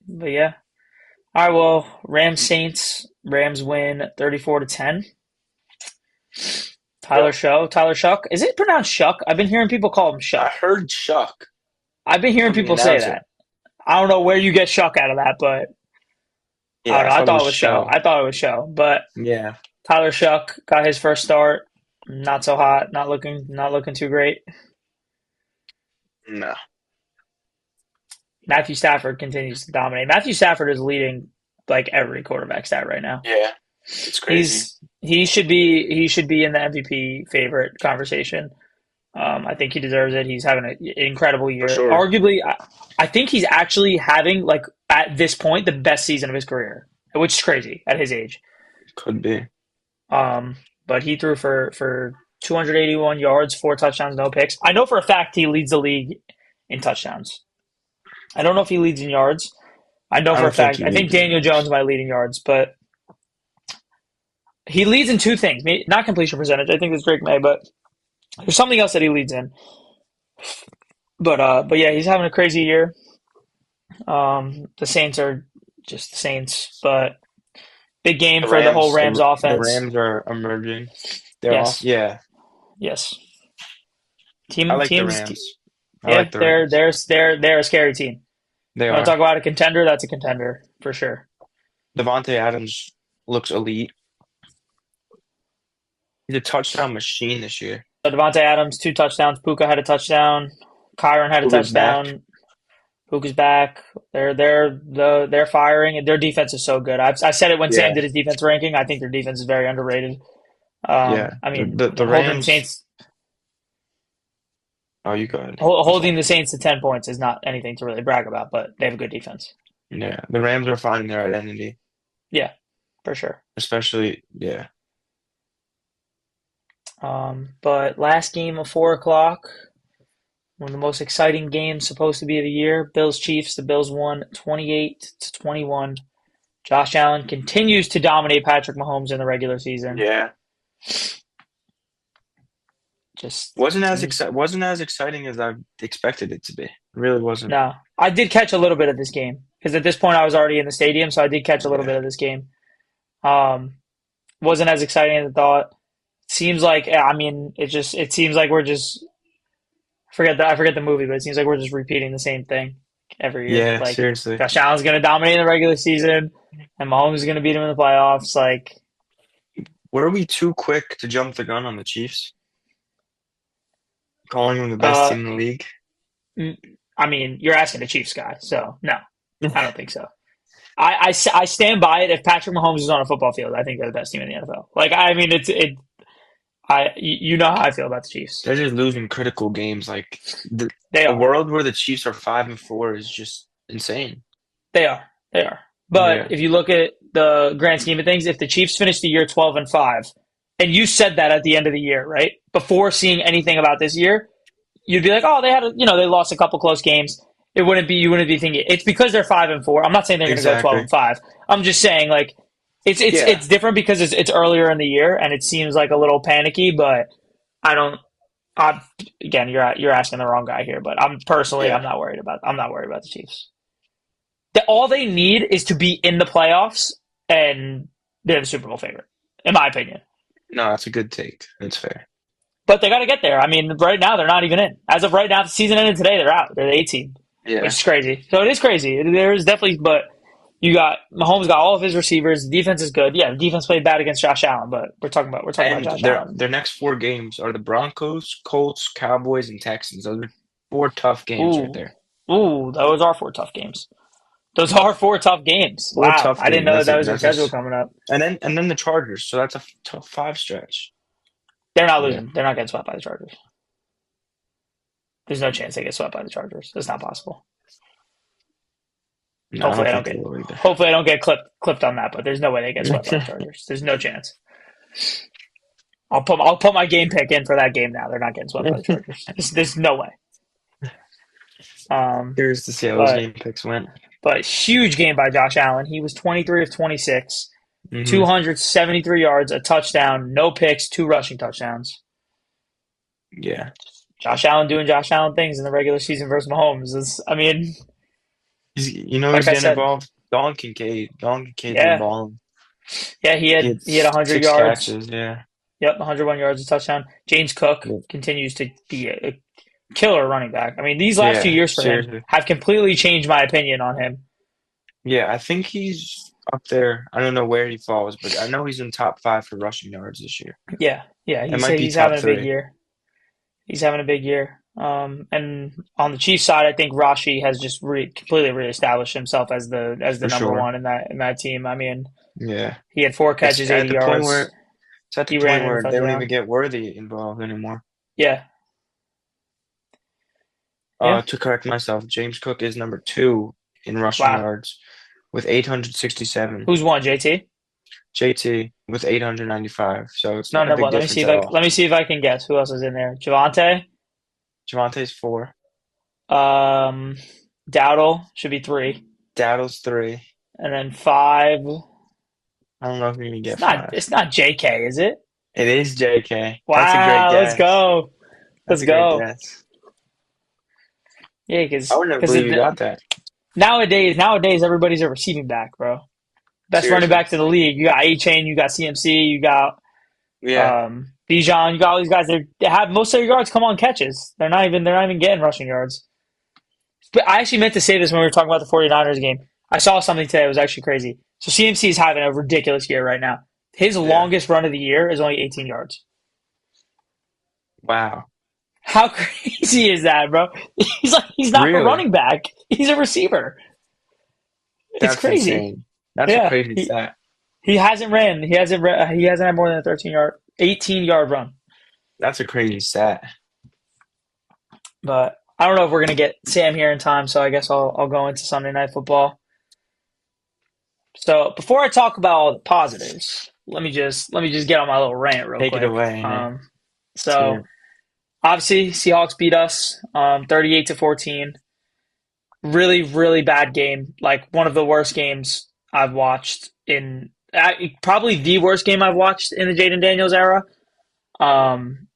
But yeah. All right, well, Rams Saints. Rams win 34-10. yeah, Tyler Shuck. Is it pronounced Shuck? I've been hearing people call him I Shuck. heard Chuck I've been hearing from the people say announcer. that. I don't know where you get Shuck out of that, but I Yeah, don't I know. I thought it thought was it was Show. Show. I thought it was Show. But Yeah, Tyler Shuck got his first start. Not so hot. Not looking too great. no, Matthew Stafford continues to dominate. Matthew Stafford is leading like every quarterback stat right now. yeah, it's crazy He should be in the MVP favorite conversation. I think he deserves it. He's having an incredible for year. sure. Arguably, I think he's actually having like at this point the best season of his career, which is crazy at his age. Could be. Um, but he threw for 281 yards, 4 touchdowns, no picks. I know for a fact he leads the league in touchdowns. I don't know if he leads in yards. I know I for a don't think fact. he I think leads in Daniel yards. Jones might lead in yards, but he leads in two things. Not completion percentage. I think that's Drake May, but there's something else that he leads in. But yeah, he's having a crazy year. The Saints are just the Saints, but big game The for the whole Rams, Rams the offense. Rams are emerging. They're off. Yes, Yeah, yes. I Team like the teams, Rams. I yeah, like the they're Rams. they're they're they're a scary team. They You want to are. talk about a contender? That's a contender for sure. Devontae Adams looks elite. He's a touchdown machine this year. So Devontae Adams, 2 touchdowns. Puka had a touchdown. Kyron had a Luka's back. touchdown. Puka's back. They're firing, and their defense is so good. I said it when Sam Yeah, did his defense ranking. I think their defense is very underrated. yeah. I mean, The holding the Rams. Saints Oh, you go ahead. I'm sorry. holding the Saints to 10 points is not anything to really brag about, but they have a good defense. Yeah, the Rams are finding their identity, Yeah, for sure. especially yeah. But last game of 4 o'clock, one of the most exciting games supposed to be of the year. Bills Chiefs. The Bills won 28-21. Josh Allen continues to dominate Patrick Mahomes in the regular season. Yeah. Just Wasn't seems wasn't as exciting as I expected it to be. It really wasn't. no. I did catch a little bit of this game because at this point I was already in the stadium, so I did catch a little Yeah. bit of this game. Um, wasn't as exciting as I thought. Seems like I mean it seems like we're just I forget the movie, but it seems like we're just repeating the same thing every year. Yeah, Like seriously. Josh Allen's going to dominate in the regular season, and Mahomes is going to beat him in the playoffs. Like, Were we too quick to jump the gun on the Chiefs, calling them the best uh, team in the league? I mean, you're asking a Chiefs guy, so no, I don't think so. I stand by it. If Patrick Mahomes is on a football field, I think they're the best team in the NFL. Like, I mean, you know how I feel about the Chiefs. They're just losing critical games. Like They a are. world where the Chiefs are 5-4 is just insane. They are. They are. But Yeah, if you look at the grand scheme of things, if the Chiefs finish the year 12-5, and you said that at the end of the year, right? Before seeing anything about this year, you'd be like, oh, they lost a couple close games. You wouldn't be thinking it's because they're 5-4. I'm not saying they're going to go twelve exactly. and five. I'm just saying like Yeah, it's different because it's earlier in the year and it seems like a little panicky. But I don't. I, again, you're asking the wrong guy here. But yeah. I'm not worried about the Chiefs. All they need is to be in the playoffs, and they're the Super Bowl favorite, in my opinion. No, that's a good take. That's fair. But they got to get there. I mean, right now they're not even in. As of right now, the season ended today. They're out. They're the 18, which Yeah. is crazy. So it is crazy. There is definitely, but you got Mahomes got all of his receivers. The defense is good. Yeah, the defense played bad against Josh Allen, but we're talking about And Josh Allen. their next four games are the Broncos, Colts, Cowboys, and Texans. Those are four tough games right Ooh, there. those are 4 tough games. Those are 4 tough games. Four Wow, tough I didn't games. know that was your schedule coming up. And then the Chargers. So that's a tough five stretch. They're not Yeah. losing. They're not getting swept by the Chargers. There's no chance they get swept by the Chargers. That's not possible. No, I Hopefully don't I don't think they get will either. hopefully I don't get clipped on that, but there's no way they get swept by the Chargers. There's no chance. I'll put my game pick in for that game now. They're not getting swept by the Chargers. There's no way. Um, Curious to see how those but game picks went. huge game by Josh Allen. He was 23 of 26, Hmm 273 yards, a touchdown, no picks, 2 rushing touchdowns. Yeah. Josh Allen doing Josh Allen things in the regular season versus Mahomes is, I mean, You know like who's I getting said, involved? Don Kincaid. Don Kincaid's been yeah, balling. yeah, He had he had 100 six yards. catches. Yeah. Yep, 101 yards, a touchdown. James Cook Yeah. continues to be a killer running back. I mean, these last few Yeah. years for him Seriously. have completely changed my opinion on him. Yeah. I think he's up there. I don't know where he falls, but I know he's in top five for rushing yards this year. Yeah, yeah, It might be he's top having a big three year. He's having a big year. And on the Chiefs side, I think Rashi has just completely reestablished himself as the for number sure. one in that team. I mean, Yeah. he had 4 catches, It's 80 at the point yards. where it's at the He ran point in a where they don't even touchdown. get Worthy involved anymore. Yeah, yeah. To correct myself, James Cook is number two in rushing Wow. yards with 867. Who's won? JT. JT with 895. So it's not And a then big what? difference at all. Let me see if I can guess who else is in there. Javante. Javante's four. Um, Dowdle should be 3, Dowdle's three. and then 5. I don't know if you're gonna get five. It's not JK, is it? It is JK. That's a great Wow, let's guess. go. That's Let's a great go. guess. Yeah, I would never because believe you got that. nowadays everybody's a receiving back, bro. Best running Seriously. backs in the league. You got A Chain, you got CMC, you got Yeah. Bijan, you got all these guys. They have most of their yards come on catches. They're not even getting rushing yards. But I actually meant to say this when we were talking about the 49ers game. I saw something today. It was actually crazy. So CMC is having a ridiculous year right now. His Yeah. longest run of the year is only 18 yards. Wow. How crazy is that, bro? He's not a Really? running back. He's a receiver. It's That's crazy. insane. That's a Yeah, crazy stat. he hasn't ran. He hasn't had more than a 18-yard run. That's a crazy stat. But I don't know if we're gonna get Sam here in time, so I guess I'll go into Sunday Night Football. So before I talk about all the positives, let me just get on my little rant real Take it quick. away, man. Let's hear So it. obviously Seahawks beat us 38-14. Really, really bad game. Like one of the worst games I've watched in probably the worst game I've watched in the Jaden Daniels era. Um,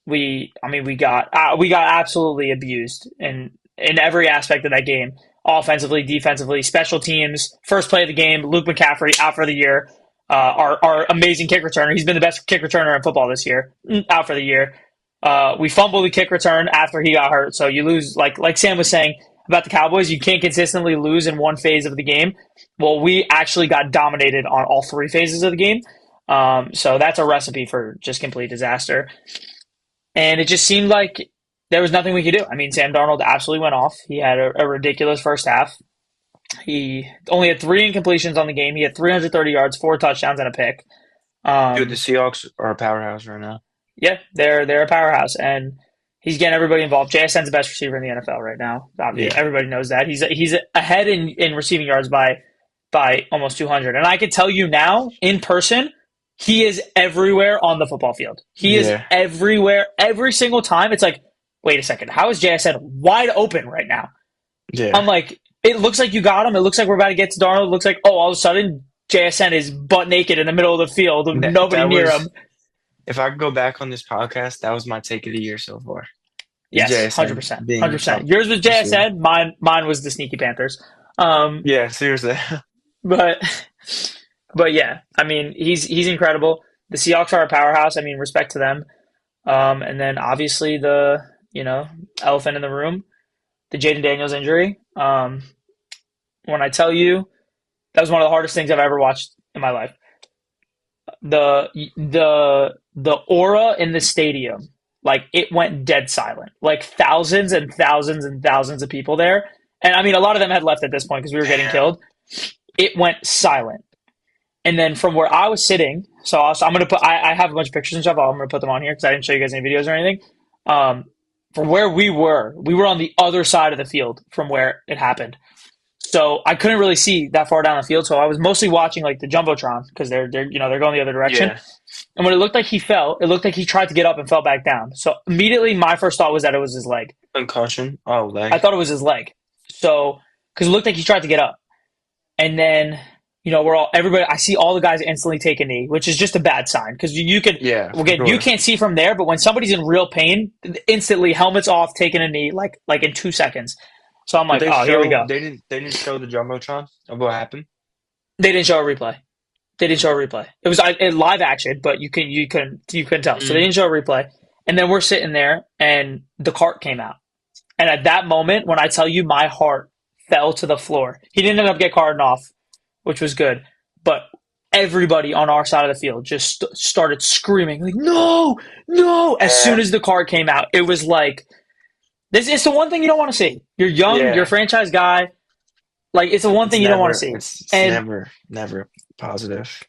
we got absolutely abused in every aspect of that game. Offensively, defensively, special teams. First play of the game, Luke McCaffrey out for the year. Our amazing kick returner. He's been the best kick returner in football this year. Out for the year. We fumbled the kick return after he got hurt. So you lose, like Sam was saying about the Cowboys, you can't consistently lose in one phase of the game. Well, we actually got dominated on all three phases of the game. So that's a recipe for just complete disaster. And it just seemed like there was nothing we could do. I mean, Sam Darnold absolutely went off. He had a ridiculous first half. He only had three incompletions on the game. He had 330 yards, four touchdowns, and a pick. Dude, the Um, Seahawks are a powerhouse right now. yeah, they're a powerhouse, and he's getting everybody involved. JSN's the best receiver in the NFL right now. Obviously, Yeah. everybody knows that. He's ahead in receiving yards by almost 200. And I can tell you now, in person, he is everywhere on the football field. He is Yeah. everywhere, every single time. It's like, wait a second, how is JSN wide open right now? Yeah. I'm like, it looks like you got him. It looks like we're about to get to Darnold. It looks like, oh, all of a sudden, JSN is butt naked in the middle of the field with nobody That near him. was, if I could go back on this podcast, that was my take of the year so far. Is Yes, JSN 100%. being the 100%. top Yours was receiver. JSN. Mine was the sneaky Panthers. Um, Yeah, seriously. but but yeah, I mean, he's incredible. The Seahawks are a powerhouse. I mean, respect to them. And then obviously the elephant in the room, the Jaden Daniels injury. When I tell you that was one of the hardest things I've ever watched in my life. The aura in the stadium, like it went dead silent. Like thousands and thousands and thousands of people there. And I mean, a lot of them had left at this point because we were getting Damn. killed. It went silent. And then from where I was sitting, so I'm gonna put I have a bunch of pictures and stuff. I'm gonna put them on here because I didn't show you guys any videos or anything. Um, from where we were on the other side of the field from where it happened. So I couldn't really see that far down the field. So I was mostly watching like the jumbotron because they're going the other direction. Yeah. And when it looked like he fell, it looked like he tried to get up and fell back down. So immediately my first thought was that it was his leg. Concussion. Oh, I leg. thought it was his leg. So because it looked like he tried to get up, and then everybody. I see all the guys instantly take a knee, which is just a bad sign because you could Yeah, for again you sure. can't see from there, but when somebody's in real pain, instantly helmets off, taking a knee like in 2 seconds. So I'm Did like, they oh, here we show go. they didn't show the jumbotron of what happened? They didn't show a replay. They didn't show a replay. It was live action, but you couldn't tell. So they Mm. didn't show a replay. And then we're sitting there, and the cart came out. And at that moment, when I tell you, my heart fell to the floor. He didn't end up get carted off, which was good. But everybody on our side of the field just started screaming like, "No, no!" As soon Yeah. as the cart came out, it was like this is the one thing you don't want to see. You're young, you're a Yeah. franchise guy. Like it's the one thing you don't want to see. It's And never positive.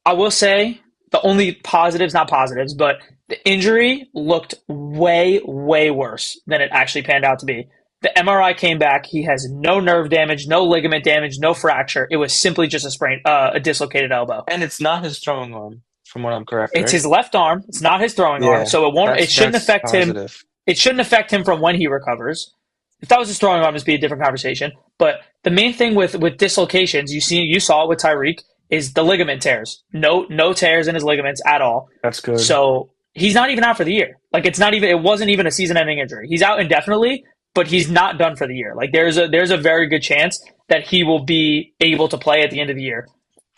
I will say the only positives, not positives, but the injury looked way, way worse than it actually panned out to be. The MRI came back. He has no nerve damage, no ligament damage, no fracture. It was simply just a dislocated elbow. And it's not his throwing arm, from what I'm correct, It's right? his left arm. It's not his throwing arm, Yeah. so it won't. It shouldn't That's affect him. positive. It shouldn't affect him from when he recovers. If that was his throwing arm, it'd be a different conversation. But the main thing with dislocations, you saw it with Tyreek, is the ligament tears. No tears in his ligaments at all. That's good. So he's not even out for the year. Like it wasn't even a season-ending injury. He's out indefinitely, but he's not done for the year. Like there's a very good chance that he will be able to play at the end of the year.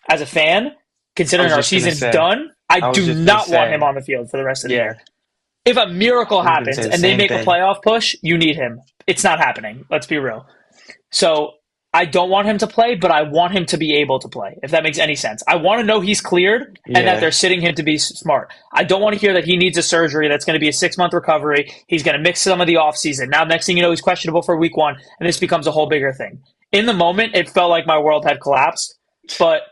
As a fan, I considering was our just gonna season's say. done, I I was do just gonna not want him say. on the field for the rest of the Yeah. year. If a miracle I was gonna happens say the and they same make a thing. playoff push, you need him. It's not happening. Let's be real. So I don't want him to play, but I want him to be able to play, if that makes any sense. I want to know he's cleared and that they're Yeah. sitting him to be smart. I don't want to hear that he needs a surgery that's going to be a 6 month recovery. He's going to mix some of the offseason. Now, next thing you know, he's questionable for week one, and this becomes a whole bigger thing. In the moment, it felt like my world had collapsed, but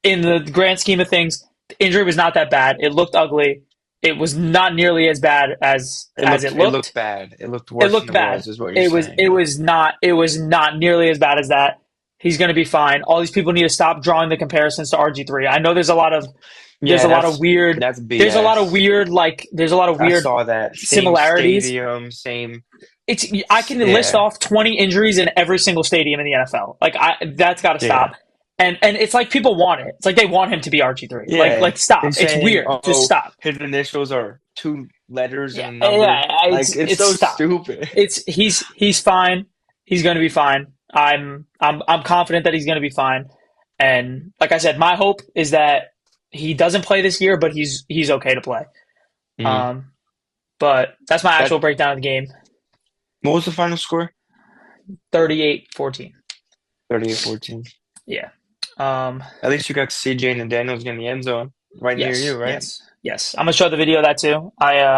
in the grand scheme of things, the injury was not that bad. It looked ugly. It was not nearly as bad as it It looked looked. bad. It looked It worse than looked it bad. was, is what you're It was saying. it was not it was not nearly as bad as that. He's going to be fine. All these people need to stop drawing the comparisons to RG3. I know there's Yeah, a lot of weird that's there's a lot of BS. weird there's a lot of I weird saw that. Same similarities. stadium, same. It's I can list Yeah, off 20 injuries in every single stadium in the NFL. That's got to yeah, stop. And it's like people want it. It's like they want him to be RG3. yeah. Stop. They're It's saying, weird. Just oh, stop. his initials are two letters and Yeah, a number. yeah. Like, it's It's so stop. stupid. He's fine. He's going to be fine. I'm confident that he's going to be fine. And like I said, my hope is that he doesn't play this year, but he's okay to play. Mhm. Um, but that's my That actual breakdown of the game. What was the final score? 38-14. 38-14. Yeah. Um, At least you got CJ and Daniels in the end zone right near you, yes, right? yes, yes. I'm gonna show the video of that too.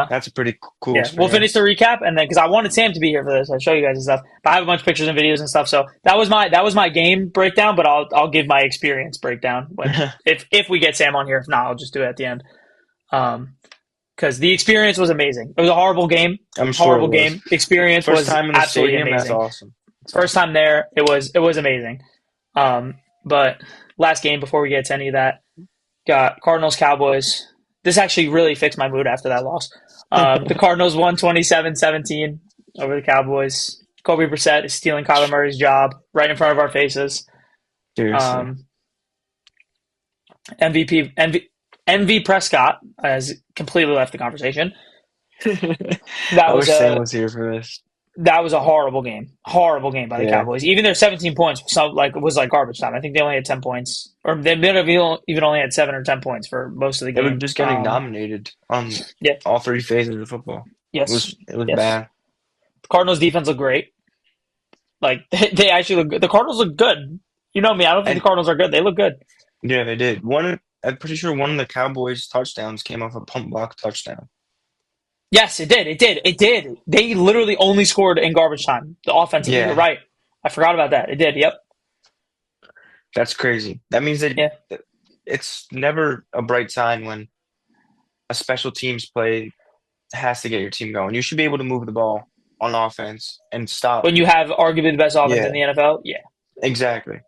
That's a pretty cool Yeah, we'll finish the experience. recap and then because I wanted Sam to be here for this, I'll show you guys and stuff. But I have a bunch of pictures and videos and stuff. So that was my game breakdown, but I'll give my experience breakdown when if we get Sam on here. If not, I'll just do it at the end. Um, because the experience was amazing. It was a horrible game, I'm sure it horrible was. game. Experience First was time in the absolutely stadium, that's amazing. awesome. That's First awesome. time there, it was amazing. But last game before we get to any of that, got Cardinals Cowboys. This actually really fixed my mood after that loss. The Cardinals won 27-17 over the Cowboys. Kobe Brissett is stealing Kyler Murray's job right in front of our faces. Seriously. Um, MV Prescott has completely left the conversation. I That was wish Sam a was here for this. that was a horrible game by the Yeah. Cowboys. Even their 17 points was like garbage time. I think they only had 10 points, or they may have even only had 7 or 10 points for most of the They were game. just getting dominated on Yeah, all three phases of football. yes, It was yes. bad. The Cardinals defense looked great. Like they actually look good. The Cardinals look good. You know me. I don't think the And Cardinals are good. They look good. yeah, they did. I'm pretty sure one of the Cowboys' touchdowns came off a pump block touchdown. Yes, it did. It did. It did. They literally only scored in garbage time. The offensively, you're Yeah, right. I forgot about that. It did. Yep. that's crazy. That means Yeah. that it's never a bright sign when a special teams play has to get your team going. You should be able to move the ball on offense and stop. When you have arguably the best offense in Yeah, the NFL, yeah, exactly.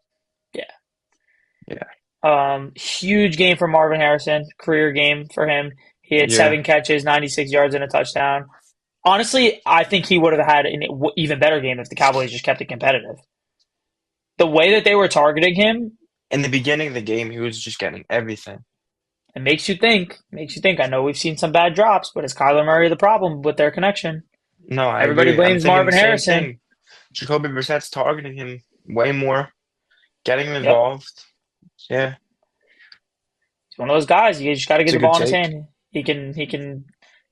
yeah. Yeah, Huge game for Marvin Harrison. Career game for him. He had yeah. 7 catches, 96 yards, and a touchdown. Honestly, I think he would have had an even better game if the Cowboys just kept it competitive. The way that they were targeting him, In the beginning of the game, he was just getting everything. it makes you think. Makes you think. I know we've seen some bad drops, but is Kyler Murray the problem with their connection? No, I Everybody agree. I'm blames thinking the Marvin same Harrison. thing. Jacoby Brissett's targeting him way more, getting him Yep. involved. Yeah, He's one of those guys. You just got to get it's a the good ball in his take. hand.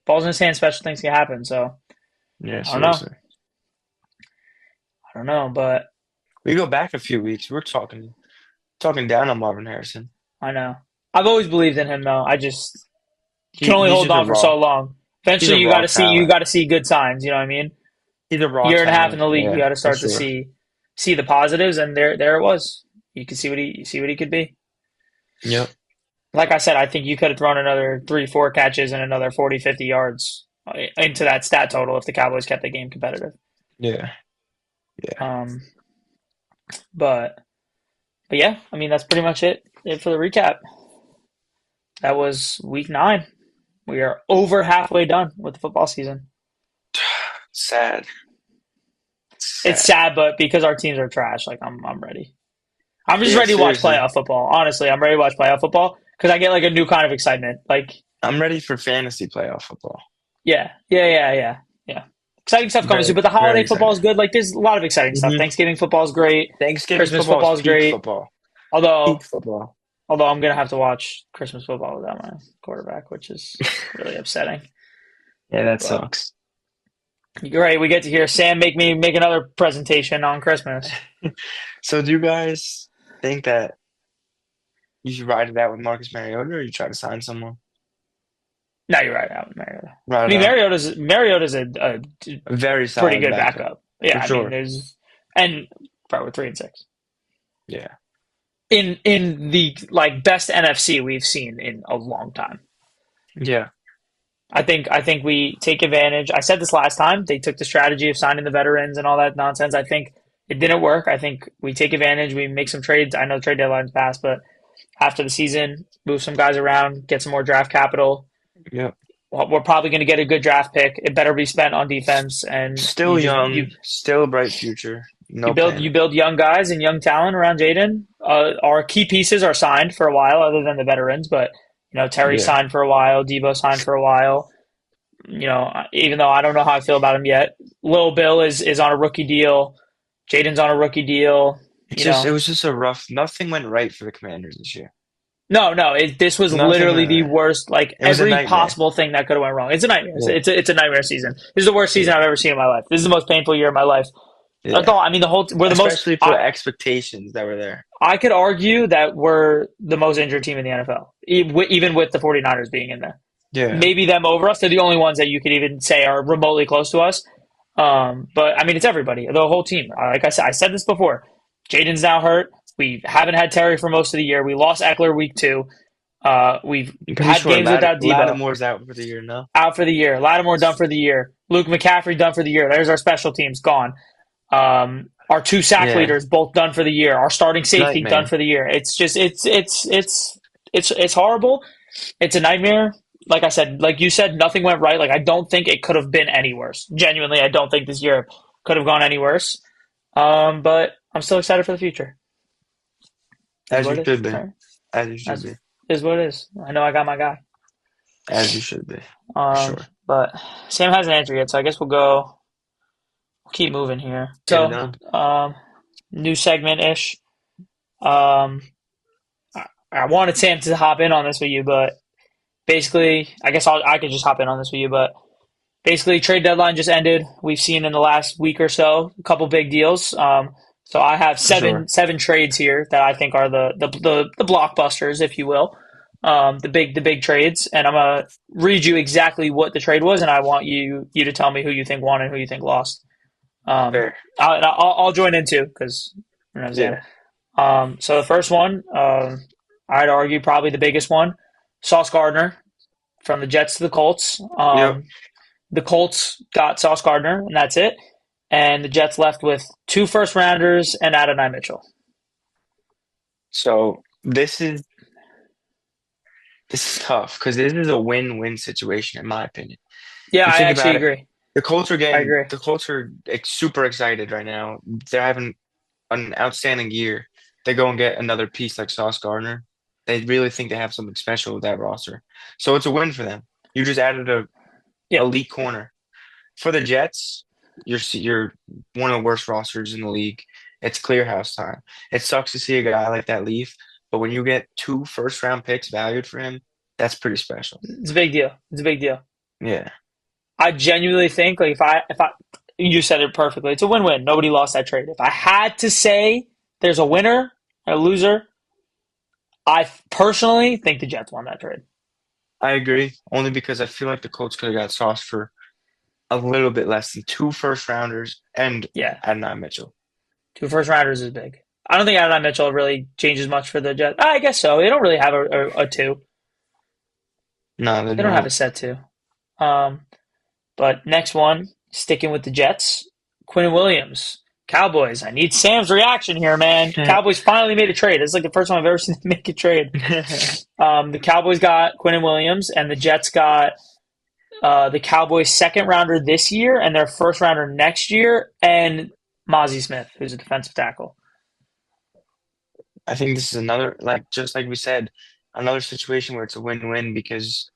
Balls in his hand, special things can happen. So Yeah, I don't know. seriously. I don't know, but We go back a few weeks. We're talking down on Marvin Harrison. I know. I've always believed in him, though. I just can only He's hold just a on for so raw. long. He's Eventually, a raw you talent. got to see good signs. You know what I mean? He's a raw Year and a half in talent. the league, you Yeah, got to for start to sure. see the positives, and there it was. You could see what he could be. Yep. Like I said, I think you could have thrown another 3, 4 catches and another 40, 50 yards into that stat total if the Cowboys kept the game competitive. Yeah. Yeah. Um, but yeah, I mean that's pretty much it for the recap. That was week 9. We are over halfway done with the football season. Sad. It's Sad. sad, but because our teams are trash, like I'm ready. I'm just Yeah, ready to watch seriously. playoff football. Honestly, I'm ready to watch playoff football because I get like a new kind of excitement. Like, I'm ready for fantasy playoff football. yeah. Exciting stuff coming soon, Very, but the very holiday football excited. is good. Like, there's a lot of exciting stuff. Hmm. Thanksgiving football is great. Thanksgiving Christmas football is football is peak great. football. Peak Although, football. although I'm gonna have to watch Christmas football without my quarterback, which is really upsetting. Yeah, that But sucks. You're right. We get to hear Sam make me make another presentation on Christmas. So do you guys think that you should ride it out with Marcus Mariota, or you try to sign someone? No, you're right out Mariota. I Ride it mean, out. Mariota's a A very pretty solid good backup, backup. for Yeah, I mean, sure. there's and bro, we're 3-6 Yeah. in the like best NFC we've seen in a long time. Yeah. I think we take advantage. I said this last time. They took the strategy of signing the veterans and all that nonsense. I think it didn't work. I think we take advantage. We make some trades. I know trade deadline's passed, but after the season, move some guys around, get some more draft capital. Yep. We're probably going to get a good draft pick. It better be spent on defense, and Still you just young, still a bright future. you No build panic. you build young guys and young talent around Jaden. Our key pieces are signed for a while, other than the veterans, but Terry Yeah. signed for a while, Debo signed for a while. Even though I don't know how I feel about him yet. Lil Bill is on a rookie deal. Jaden's on a rookie deal. It's You just it know, was just a rough. Nothing went right for the Commanders this year. no. This was Nothing literally went the right. worst. Like It was a every nightmare. possible thing that could have went wrong. It's a nightmare. Yeah. It's a nightmare season. This is the worst season Yeah. I've ever seen in my life. This is the most painful year of my life. That's Yeah. all. I mean, the whole we're the most. Especially for the expectations that were there. I could argue that we're the most injured team in the NFL, even with the 49ers being in there. Yeah. Maybe them over us. They're the only ones that you could even say are remotely close to us. But I mean, it's everybody, the whole team. Like I said this before. Jaden's now hurt. We haven't had Terry for most of the year. We lost Eckler week 2. We've I'm pretty had sure games without Debo Lattimore's out for the year now. out for the year. Lattimore done for the year. Luke McCaffrey done for the year. There's our special teams gone. Our 2 sack Yeah. leaders both done for the year. Our starting safety done Nightmare. for the year. It's just it's horrible. It's a nightmare. Like I said, like you said, nothing went right. Like I don't think it could have been any worse. Genuinely, I don't think this year could have gone any worse. But I'm still excited for the future. Is As what you it is. should be. Right? As you should That's be. is what it is. I know I got my guy. As you should be. For sure. But Sam hasn't answered yet, so I guess we'll go. We'll keep moving here. Get it So, done. new segment ish. Um, I wanted Sam to hop in on this with you, but basically, I guess I could just hop in on this with you. But basically, trade deadline just ended. We've seen in the last week or so a couple big deals. So I have For sure. seven trades here that I think are the blockbusters, if you will, the big trades, and I'm gonna read you exactly what the trade was, and I want you to tell me who you think won and who you think lost. Um, Fair. I'll join in too because Sam. Yeah. So the first one, I'd argue probably the biggest one, Sauce Gardner from the Jets to the Colts. Yep. The Colts got Sauce Gardner, and that's it. And the Jets left with 2 first rounders and Adonai Mitchell. So this is tough because this is a win-win situation in my opinion. Yeah, You I think actually about it, agree. I agree. The Colts are super excited right now. They're having an outstanding year. They go and get another piece like Sauce Gardner. They really think they have something special with that roster. So it's a win for them. You just added a Yeah, elite corner. For the Jets, you're one of the worst rosters in the league. It's clear house time. It sucks to see a guy like that leave, but when you get 2 first-round picks valued for him, that's pretty special. it's a big deal. It's a big deal. Yeah, I genuinely think like if I you said it perfectly. It's a win-win. Nobody lost that trade. If I had to say there's a winner and a loser, I personally think the Jets won that trade. I agree. Only because I feel like the Colts could have got Sauce for a little bit less than 2 first-rounders and Yeah, Adonai Mitchell. 2 first rounders is big. I don't think Adonai Mitchell really changes much for the Jets. I guess so. They don't really have a two. No, they They don't have a don't. set two. Um, but next one, sticking with the Jets, Quinn Williams, Cowboys. I need Sam's reaction here, man. Cowboys finally made a trade. It's like the first time I've ever seen them make a trade. The Cowboys got Quinn Williams, and the Jets got the Cowboys' second rounder this year and their first rounder next year, and Mozzie Smith, who's a defensive tackle. I think this is another, like just like we said, another situation where it's a win-win because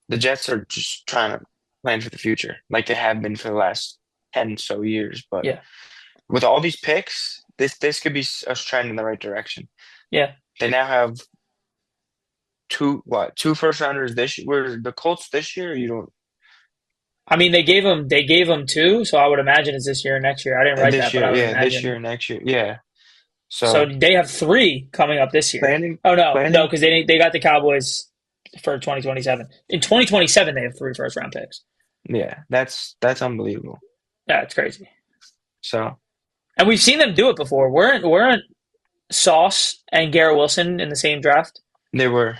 the Jets are just trying to plan for the future, like they have been for the last 10 so years. But Yeah, with all these picks, this could be us trending in the right direction. yeah, They now have 2 first-rounders this year. Were the Colts this year? Or you don't. I mean, they gave him two, so I would imagine it's this year and next year. I didn't And write this that, but year, I would yeah, this year imagine. and next year, yeah. So So they have three coming up this year. planning, Oh no, no, planning, because they got the Cowboys for 2027. In 2027, they have three first round picks. yeah, that's unbelievable. Yeah, it's crazy. So And we've seen them do it before. Weren't Sauce and Garrett Wilson in the same draft? they were,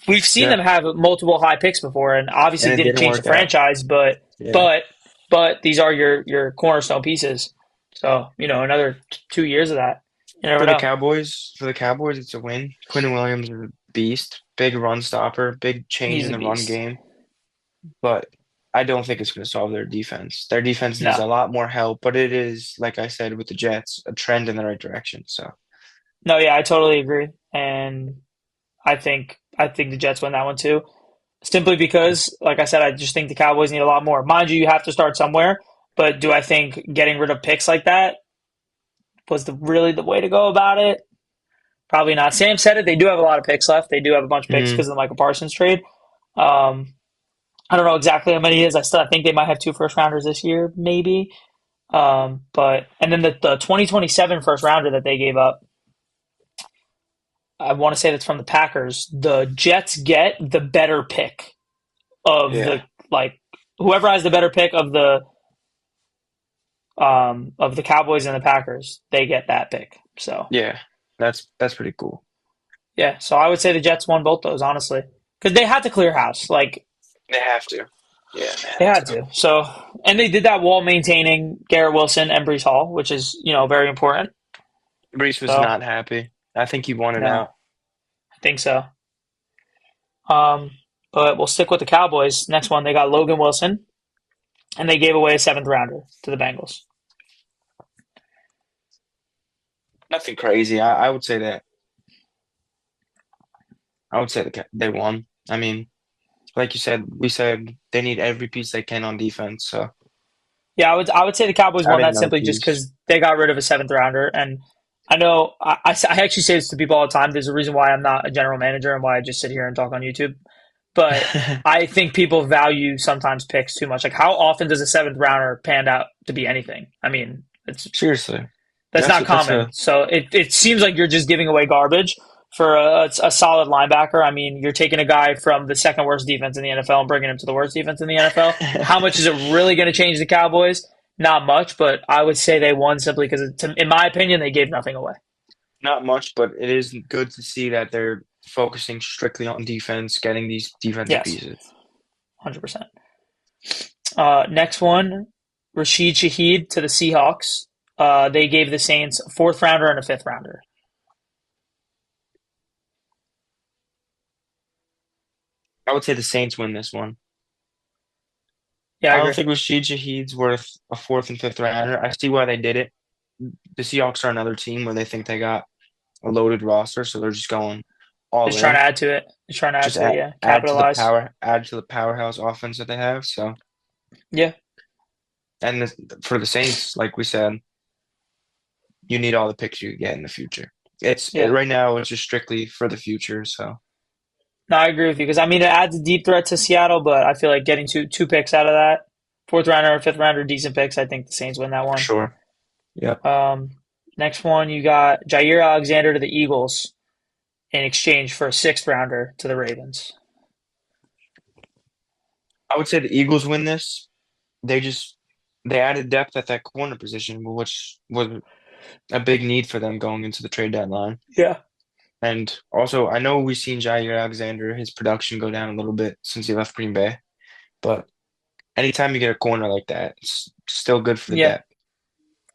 We've seen them yep, have multiple high picks before, and and obviously it didn't didn't change the work out. franchise, but Yeah. but but these are your cornerstone pieces. So another 2 years of that, you never know. For the Cowboys, it's a win. Quinn Williams is a beast, big run stopper, big change He's in a the run beast. game. But I don't think it's going to solve their defense. Their defense needs No, a lot more help, but it is, like I said, with the Jets, a trend in the right direction. So no, yeah, I totally agree, and I think the Jets win that one too. Simply because, like I said, I just think the Cowboys need a lot more. Mind you, you have to start somewhere. But do I think getting rid of picks like that was really the way to go about it? Probably not. Sam said it. They do have a lot of picks left. They do have a bunch of picks mm, because of the Michael Parsons trade. Um, I don't know exactly how many it is. I think they might have two first rounders this year, maybe. But and then the 2027 first rounder that they gave up, I want to say that's from the Packers. The Jets get the better pick of yeah, the like whoever has the better pick of the Cowboys and the Packers, they get that pick. So yeah, that's pretty cool. yeah, so I would say the Jets won both those honestly because they had to clear house. Like They have to. Yeah, they they have had to. to. So and they did that while maintaining Garrett Wilson and Brees Hall, which is very important. Brees was So not happy. I think he wanted no, out. I think so. Um, but we'll stick with the Cowboys. Next one, they got Logan Wilson, and they gave away a seventh rounder to the Bengals. Nothing crazy. I would say that. I would say they won. I mean, like you said, we said they need every piece they can on defense. So Yeah, I would say the Cowboys won adding that another simply just piece. because they got rid of a seventh rounder, and I know I actually say this to people all the time. There's a reason why I'm not a general manager and why I just sit here and talk on YouTube. But I think people value sometimes picks too much. Like, how often does a seventh rounder pan out to be anything? I mean, it's Seriously, that's not that's common. So it seems like you're just giving away garbage for a solid linebacker. I mean, you're taking a guy from the second worst defense in the NFL and bringing him to the worst defense in the NFL. How much is it really going to change the Cowboys? Not much, but I would say they won simply because, in my opinion, they gave nothing away. not much, but it is good to see that they're focusing strictly on defense, getting these defensive Yes, pieces. 100%. Next one, Rashid Shaheed to the Seahawks. They gave the Saints a fourth rounder and a fifth rounder. I would say the Saints win this one. Yeah, I I don't agree. think Rashid Shaheed's worth a fourth and fifth rounder. I see why they did it. The Seahawks are another team where they think they got a loaded roster, so they're just going all Just trying to in. add to it. Just trying to add Just to it. Yeah, add capitalize. add to the powerhouse offense that they have. So, Yeah, and for the Saints, like we said, you need all the picks you get in the future. yeah. Right now it's just strictly for the future. So No, I agree with you because I mean it adds a deep threat to Seattle, but I feel like getting two picks out of that, fourth rounder or fifth rounder, decent picks. I think the Saints win that for one. sure. Yep. Next one you got Jair Alexander to the Eagles in exchange for a sixth rounder to the Ravens. I would say the Eagles win this. They just they added depth at that corner position, which was a big need for them going into the trade deadline. Yeah, And also, I know we've seen Jair Alexander, his production go down a little bit since he left Green Bay, but anytime you get a corner like that, it's still good for the yeah. depth.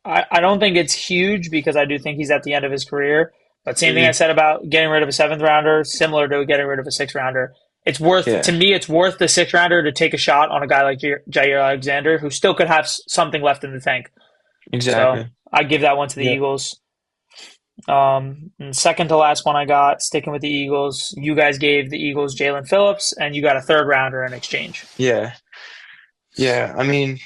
I don't think it's huge because I do think he's at the end of his career. But same thing I Hmm. said about getting rid of a seventh rounder, similar to getting rid of a sixth rounder. It's worth to Yeah, me. It's worth the sixth rounder to take a shot on a guy like Jair Alexander, who still could have something left in the tank. So exactly. I give that one to the Yep. Eagles. And second to last one I got, sticking with the Eagles. You guys gave the Eagles Jalen Phillips, and you got a third rounder in exchange. Yeah. Yeah. I mean,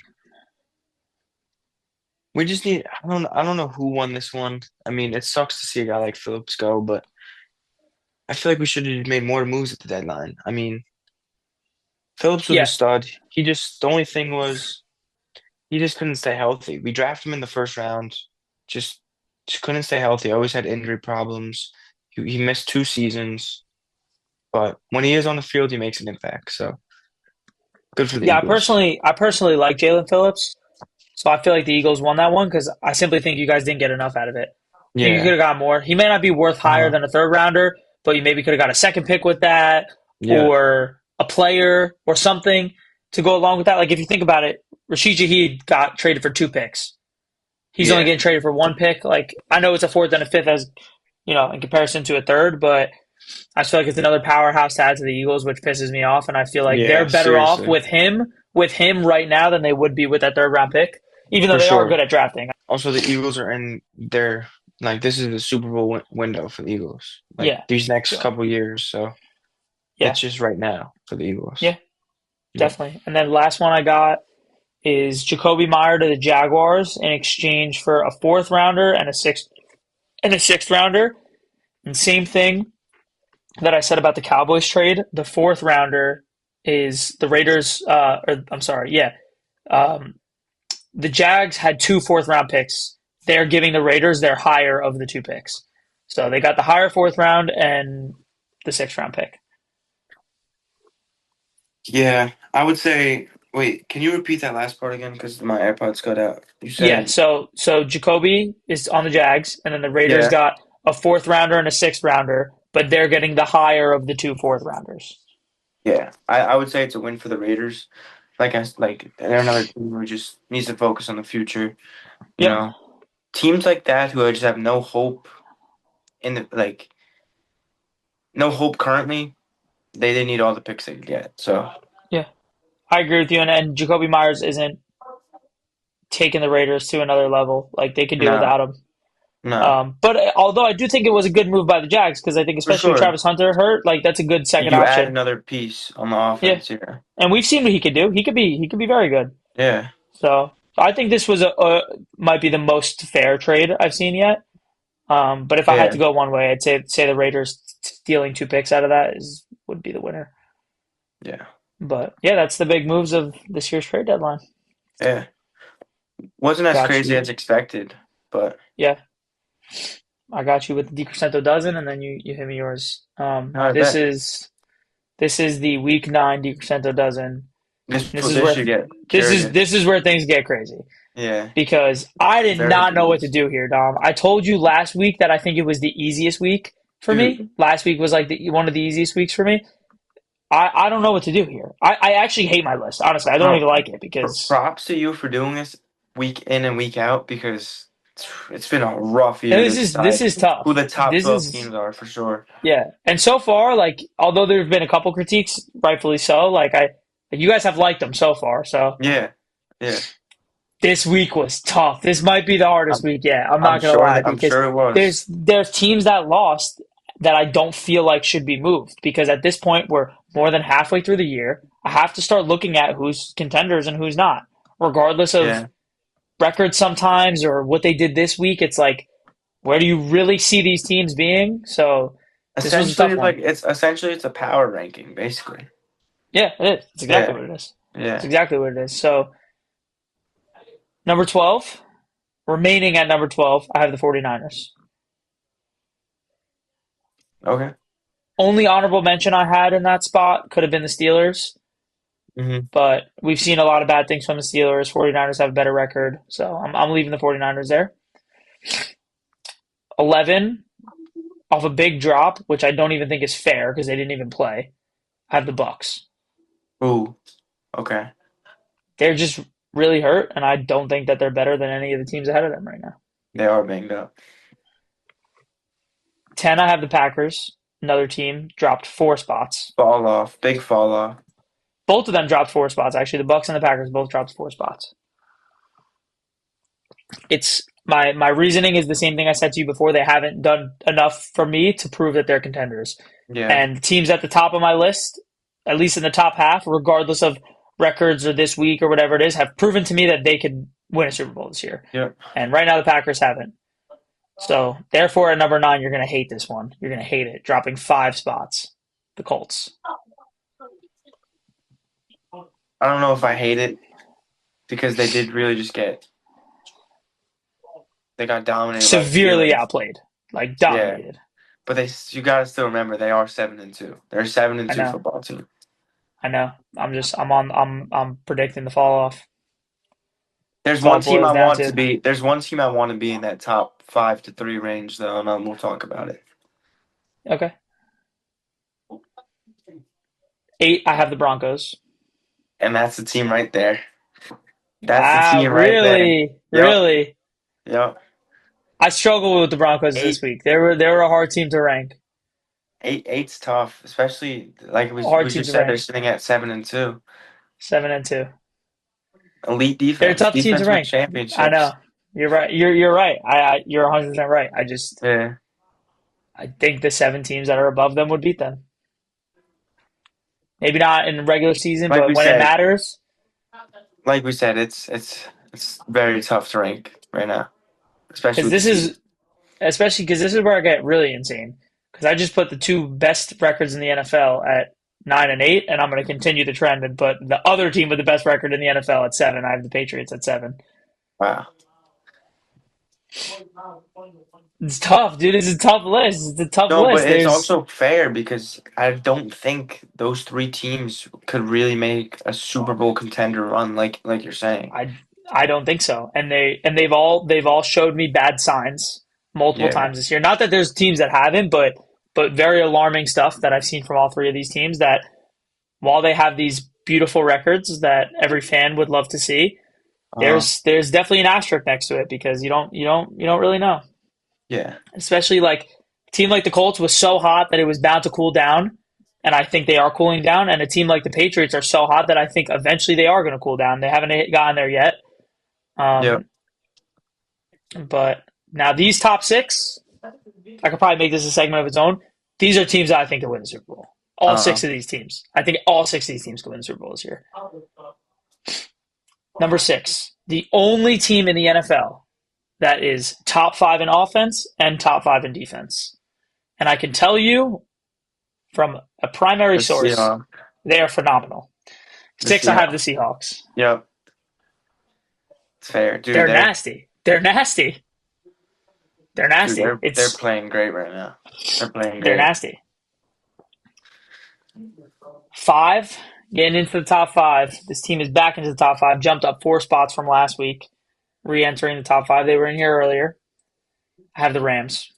we just need I don't know who won this one. I mean, it sucks to see a guy like Phillips go, but I feel like we should have made more moves at the deadline. I mean, Phillips was a Yeah, stud. He just the only thing was he just couldn't stay healthy. We drafted him in the first round, just just couldn't stay healthy. Always had injury problems. He missed 2 seasons, but when he is on the field, he makes an impact. So good for the yeah. Eagles. I personally like Jalen Phillips, so I feel like the Eagles won that one because I simply think you guys didn't get enough out of it. I think you could Yeah. have got more. He may not be worth higher Uh-huh. than a third rounder, but you maybe could have got a second pick with that, Yeah. or a player or something to go along with that. Like if you think about it, Rashid Shaheed got traded for 2 picks. He's only Yeah. getting traded for 1 pick. Like I know it's a fourth and a fifth as in comparison to a third, but I feel like it's another powerhouse to add to the Eagles, which pisses me off. And I feel like they're Yeah. better off Seriously. with him right now than they would be with that third round pick, even though For they are good sure. at drafting. Also, the Eagles are in their like this is the Super Bowl window for the Eagles. Like Yeah. these next So couple years, so yeah, it's just right now for the Eagles. yeah, Yep. definitely. And then last one I got is Jacoby Meyer to the Jaguars in exchange for a fourth rounder and a sixth rounder. And same thing that I said about the Cowboys trade. The fourth rounder is the Raiders. Or I'm sorry, yeah. Um, the Jags had 2 fourth round picks. They're giving the Raiders their higher of the 2 picks. So they got the higher fourth round and the sixth round pick. Yeah, I would say. Wait, can you repeat that last part again? Because my AirPods cut out. You Yeah, said, so Jacoby is on the Jags, and then the Raiders yeah, got a fourth rounder and a sixth rounder, but they're getting the higher of the 2 fourth rounders. yeah. I would say it's a win for the Raiders. Like they're another team who just needs to focus on the future. You Yep. know, teams like that who just have no hope in the like no hope currently. They need all the picks they can get. So Yeah, I agree with you, and Jacoby Myers isn't taking the Raiders to another level. Like they could do no, without him. no, But although I do think it was a good move by the Jags because I think for especially with sure. Travis Hunter hurt, like that's a good second You add option. another piece on the Yeah, offense. Yeah, and we've seen what he could do. He could be very good. yeah, So I think this was a might be the most fair trade I've seen yet. But if I had yeah, to go one way, I'd say the Raiders stealing 2 picks out of that is would be the winner. yeah, But yeah, that's the big moves of this year's trade deadline. yeah. Wasn't as Got crazy you. as expected, but Yeah, I got you with the DiCrescento dozen, and then you hit me yours. I This bet is the week 9 DiCrescento dozen. This is this where should get this is curious. this is where things get crazy Yeah, because I did very not know what to curious, do here, Dom. I told you last week that I think it was the easiest week for me. dude. Last week was like one of the easiest weeks for me. I don't know what to do here. I actually hate my list. Honestly, I don't Bro, even like it because props to you for doing this week in and week out because it's been a rough and year to this decide is who tough. the top This 12 is teams are for sure. yeah. And so far, like although there have been a couple critiques, rightfully so, you guys have liked them so far. So Yeah, yeah. this week was tough. This might be the hardest week yet. I'm I'm not gonna sure lie that I'm because sure it was. there's teams that lost that I don't feel like should be moved because at this point we're more than halfway through the year. I have to start looking at who's contenders and who's not, regardless of Yeah. records sometimes or what they did this week. It's like where do you really see these teams being? So this was a Essentially, tough like one. it's a power ranking, basically. Yeah, it is. It's exactly Yeah, what it is. It's yeah. exactly what it is. So number 12, remaining at number 12, I have the 49ers. Okay. Only honorable mention I had in that spot could have been the Steelers, Hmm. but we've seen a lot of bad things from the Steelers. 49ers have a better record, so I'm leaving the 49ers there. 11, off a big drop, which I don't even think is fair because they didn't even play. I have the Bucks. Ooh. Okay. They're just really hurt, and I don't think that they're better than any of the teams ahead of them right now. They are banged up. 10, I have the Packers. Another team dropped 4 spots. Fall off. Big fall off. Both of them dropped 4 spots. Actually, the Bucks and the Packers both dropped 4 spots. It's my reasoning is the same thing I said to you before. They haven't done enough for me to prove that they're contenders. Yeah. And the teams at the top of my list, at least in the top half, regardless of records or this week or whatever it is, have proven to me that they could win a Super Bowl this year. Yep. And right now the Packers haven't. So therefore, at number 9, you're going to hate this one. You're going to hate it, dropping 5 spots. The Colts. I don't know if I hate it because they did really just they got dominated by the Severely Steelers. outplayed, like Yeah, dominated. but you gotta still remember they are 7-2. They're a seven and I two know, football team. I know. I'm predicting the fall off. There's That's all one it team boils I down want to to. be. There's one team I want to be in that top 5 to 3 range, though, and we'll talk about it. Okay. 8, I have the Broncos. And that's the team right there. That's the Wow, team right there. really, Yep, really. yep. I struggled with the Broncos this Eight, week. They were a hard team to rank. eight's tough, especially like A hard we team just to said. They're rank. sitting at 7-2. 7-2. Elite They're a defense. tough team to Defense wins rank. I know. championships. You're right. You're right. You're 100% right. Yeah. I think the 7 teams that are above them would beat them. Maybe not in the regular season, Like but we when it said, matters, it's very tough to rank right now, especially because with the this Chiefs. is especially because this is where I get really insane. Because I just put the two best records in the NFL at 9 and 8, and I'm going to continue the trend and put the other team with the best record in the NFL at 7. I have the Patriots at 7. Wow. It's tough, dude. It's a tough list. It's a tough No, but list. it's There's also fair because I don't think those 3 teams could really make a Super Bowl contender run like you're saying. I I don't think so. And they've all showed me bad signs multiple Yeah. times this year. Not that there's teams that haven't, but very alarming stuff that I've seen from all three of these teams that while they have these beautiful records that every fan would love to see, Uh, there's definitely an asterisk next to it because you don't really know. yeah. Especially like a team like the Colts was so hot that it was bound to cool down, and I think they are cooling down. And a team like the Patriots are so hot that I think eventually they are going to cool down. They haven't gotten there yet. Yep. Um, but now these top six, I could probably make this a segment of its own. These are teams that I think could win the Super Bowl. All Uh, six of these teams. I think all six of these teams could win the Super Bowl this year. Number six, the only team in the NFL that is top five in offense and top five in defense. And I can tell you from a primary the source, Seahawks. they are phenomenal. The Six, I have the Seahawks. Seahawks. Yep. It's fair, dude. They're nasty. They're nasty. They're nasty. They're playing great right now. They're playing They're great. nasty. Five, getting into the top five. This team is back into the top five, jumped up 4 spots from last week, re entering the top five. They were in here earlier. I have the Rams.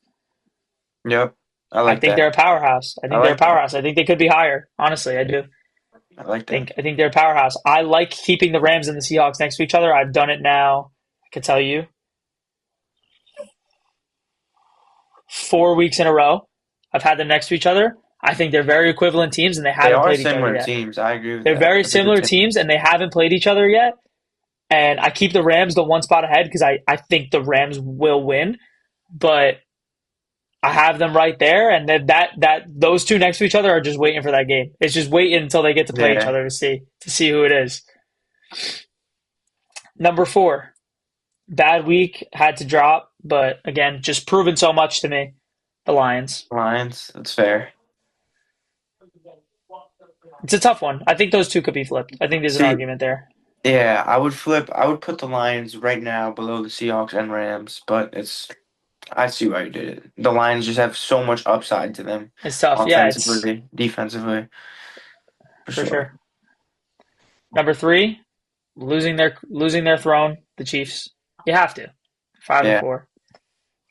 Yep. I I like think they're that. a powerhouse. I I think they're a like that. powerhouse. I think they could be higher. Honestly, I do. I like I that. think I think they're a powerhouse. I like keeping the Rams and the Seahawks next to each other. I've done it now. I can tell you 4 weeks in a row. I've had them next to each other. I think they're very equivalent teams, and they They haven't are played each other similar yet. teams. I agree with They're that. very That's a good similar team. teams, and they haven't played each other yet. And I keep the Rams the 1 spot ahead because I think the Rams will win. But I have them right there, and that those two next to each other are just waiting for that game. It's just waiting until they get to play each Yeah. other to see who it is. Number four, bad week, had to drop, but again, just proven so much to me. The Lions. Lions. That's fair. It's a tough one. I think those two could be flipped. I think there's an See, argument there. yeah, I would flip. I would put the Lions right now below the Seahawks and Rams, but I see why you did it. The Lions just have so much upside to them, It's tough. Yeah, it's offensively, defensively, for for sure. sure. Number three, losing their throne, the Chiefs. You have to. Five and Yeah, four.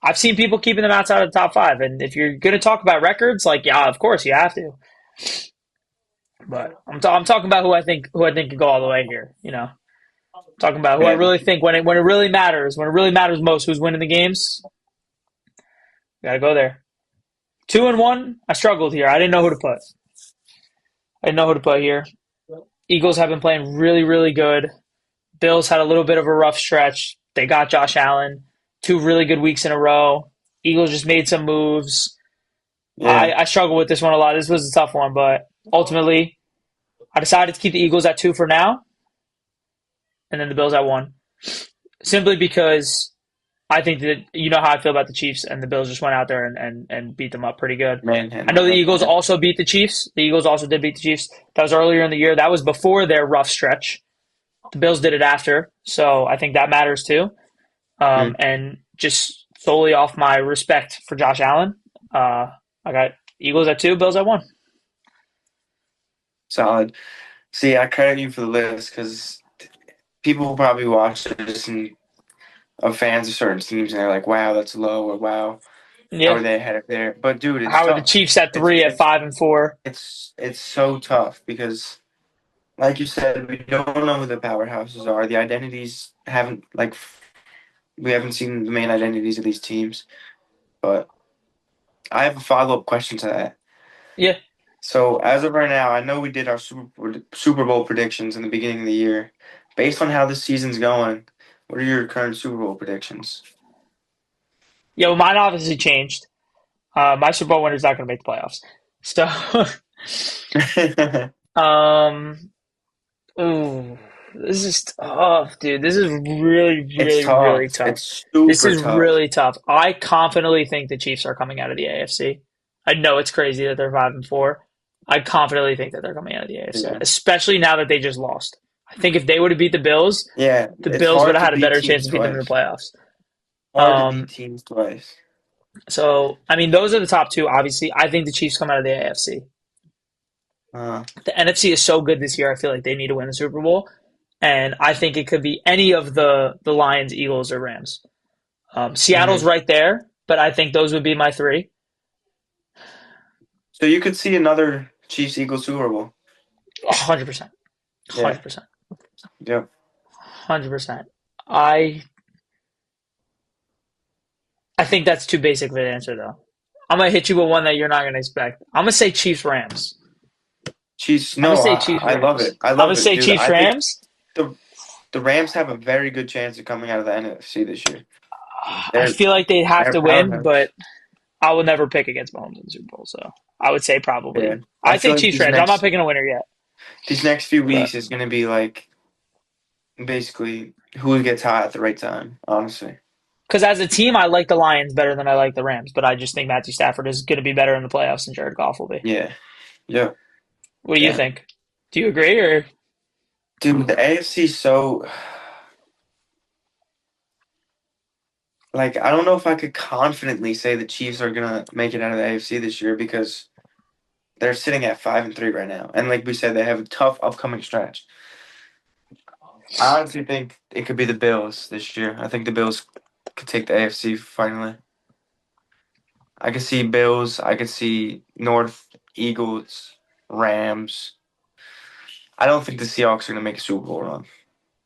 I've seen people keeping them outside of the top five, and if you're going to talk about records, like yeah, of course you have to. But I'm talking about who I think could go all the way here. Talking about who I yeah. really think when it really matters, when it really matters most, who's winning the games. Got to go there. 2-1. I struggled here. I didn't know who to put. I didn't know who to put here. Eagles have been playing really, really good. Bills had a little bit of a rough stretch. They got Josh Allen. 2 really good weeks in a row. Eagles just made some moves. Yeah. I struggle with this one a lot. This was a tough one, but ultimately, I decided to keep the Eagles at 2 for now, and then the Bills at 1. Simply because I think that you know how I feel about the Chiefs, and the Bills just went out there and beat them up pretty good. I know Manhandled the them. Eagles Yeah. also beat the Chiefs. The Eagles also did beat the Chiefs. That was earlier in the year. That was before their rough stretch. The Bills did it after, so I think that matters too. Mm, And just solely off my respect for Josh Allen, I got Eagles at 2, Bills at 1. solid. See, I credit you for the list because people will probably watch this and of fans of certain teams and they're like, "Wow, that's low," or "Wow, how Yeah. are they ahead of there?" But dude, it's How are the tough. Chiefs at It's 3 at it's 5-4? it's so tough because, like you said, we don't know who the powerhouses are. The identities haven't like we haven't seen the main identities of these teams. But I have a follow-up question to that. Yeah. So as of right now, I know we did our Super Bowl predictions in the beginning of the year. Based on how this season's going, what are your current Super Bowl predictions? Yeah, well, mine obviously changed. My Super Bowl winner's not going to make the playoffs. So, um, ooh, this is tough, dude. This is really, It's really, really tough. tough. It's This super is tough. really tough. I confidently think the Chiefs are coming out of the AFC. I know it's crazy that they're 5-4. I confidently think that they're coming out of the AFC, Yeah. especially now that they just lost. I think if they would have beat the Bills, Yeah, the it's Bills would hard have to had a beat better chance teams of beating them in the twice. playoffs. Hard to beat Um, teams twice. so I mean, those are the top two. Obviously, I think the Chiefs come out of the AFC. Uh, The NFC is so good this year. I feel like they need to win the Super Bowl, and I think it could be any of the Lions, Eagles, or Rams. Seattle's mhm. right there, but I think those would be my three. So you could see another Chiefs Eagles Super Bowl. 100%, Yeah. 100%, Yep. 100%. I I think that's too basic of an answer though. I'm gonna hit you with one that you're not gonna expect. I'm gonna say Chiefs Rams. Chiefs. I'm gonna No, say Chiefs I love Rams. it. I I'm gonna love it, say dude. Chiefs I think Rams. the the Rams have a very good chance of coming out of the NFC this year. I They're feel like they'd have they're a to win, powerhouse. but I will never pick against Mahomes in the Super Bowl. So I would say Yeah. probably. I I feel think like Chiefs Rams. I'm not picking a winner yet, these next few but weeks is gonna be like basically who gets hot at the right time, honestly. because as a team, I like the Lions better than I like the Rams. But I just think Matthew Stafford is going to be better in the playoffs than Jared Goff will be. Yeah. Yeah. What do you Yeah. think? Do you agree or Dude, the AFC is so like I don't know if I could confidently say the Chiefs are gonna make it out of the AFC this year because they're sitting at 5-3 right now. And like we said, they have a tough upcoming stretch. I honestly think it could be the Bills this year. I think the Bills could take the AFC finally. I could see Bills, I could see North, Eagles, Rams. I don't think the Seahawks are gonna make a Super Bowl run,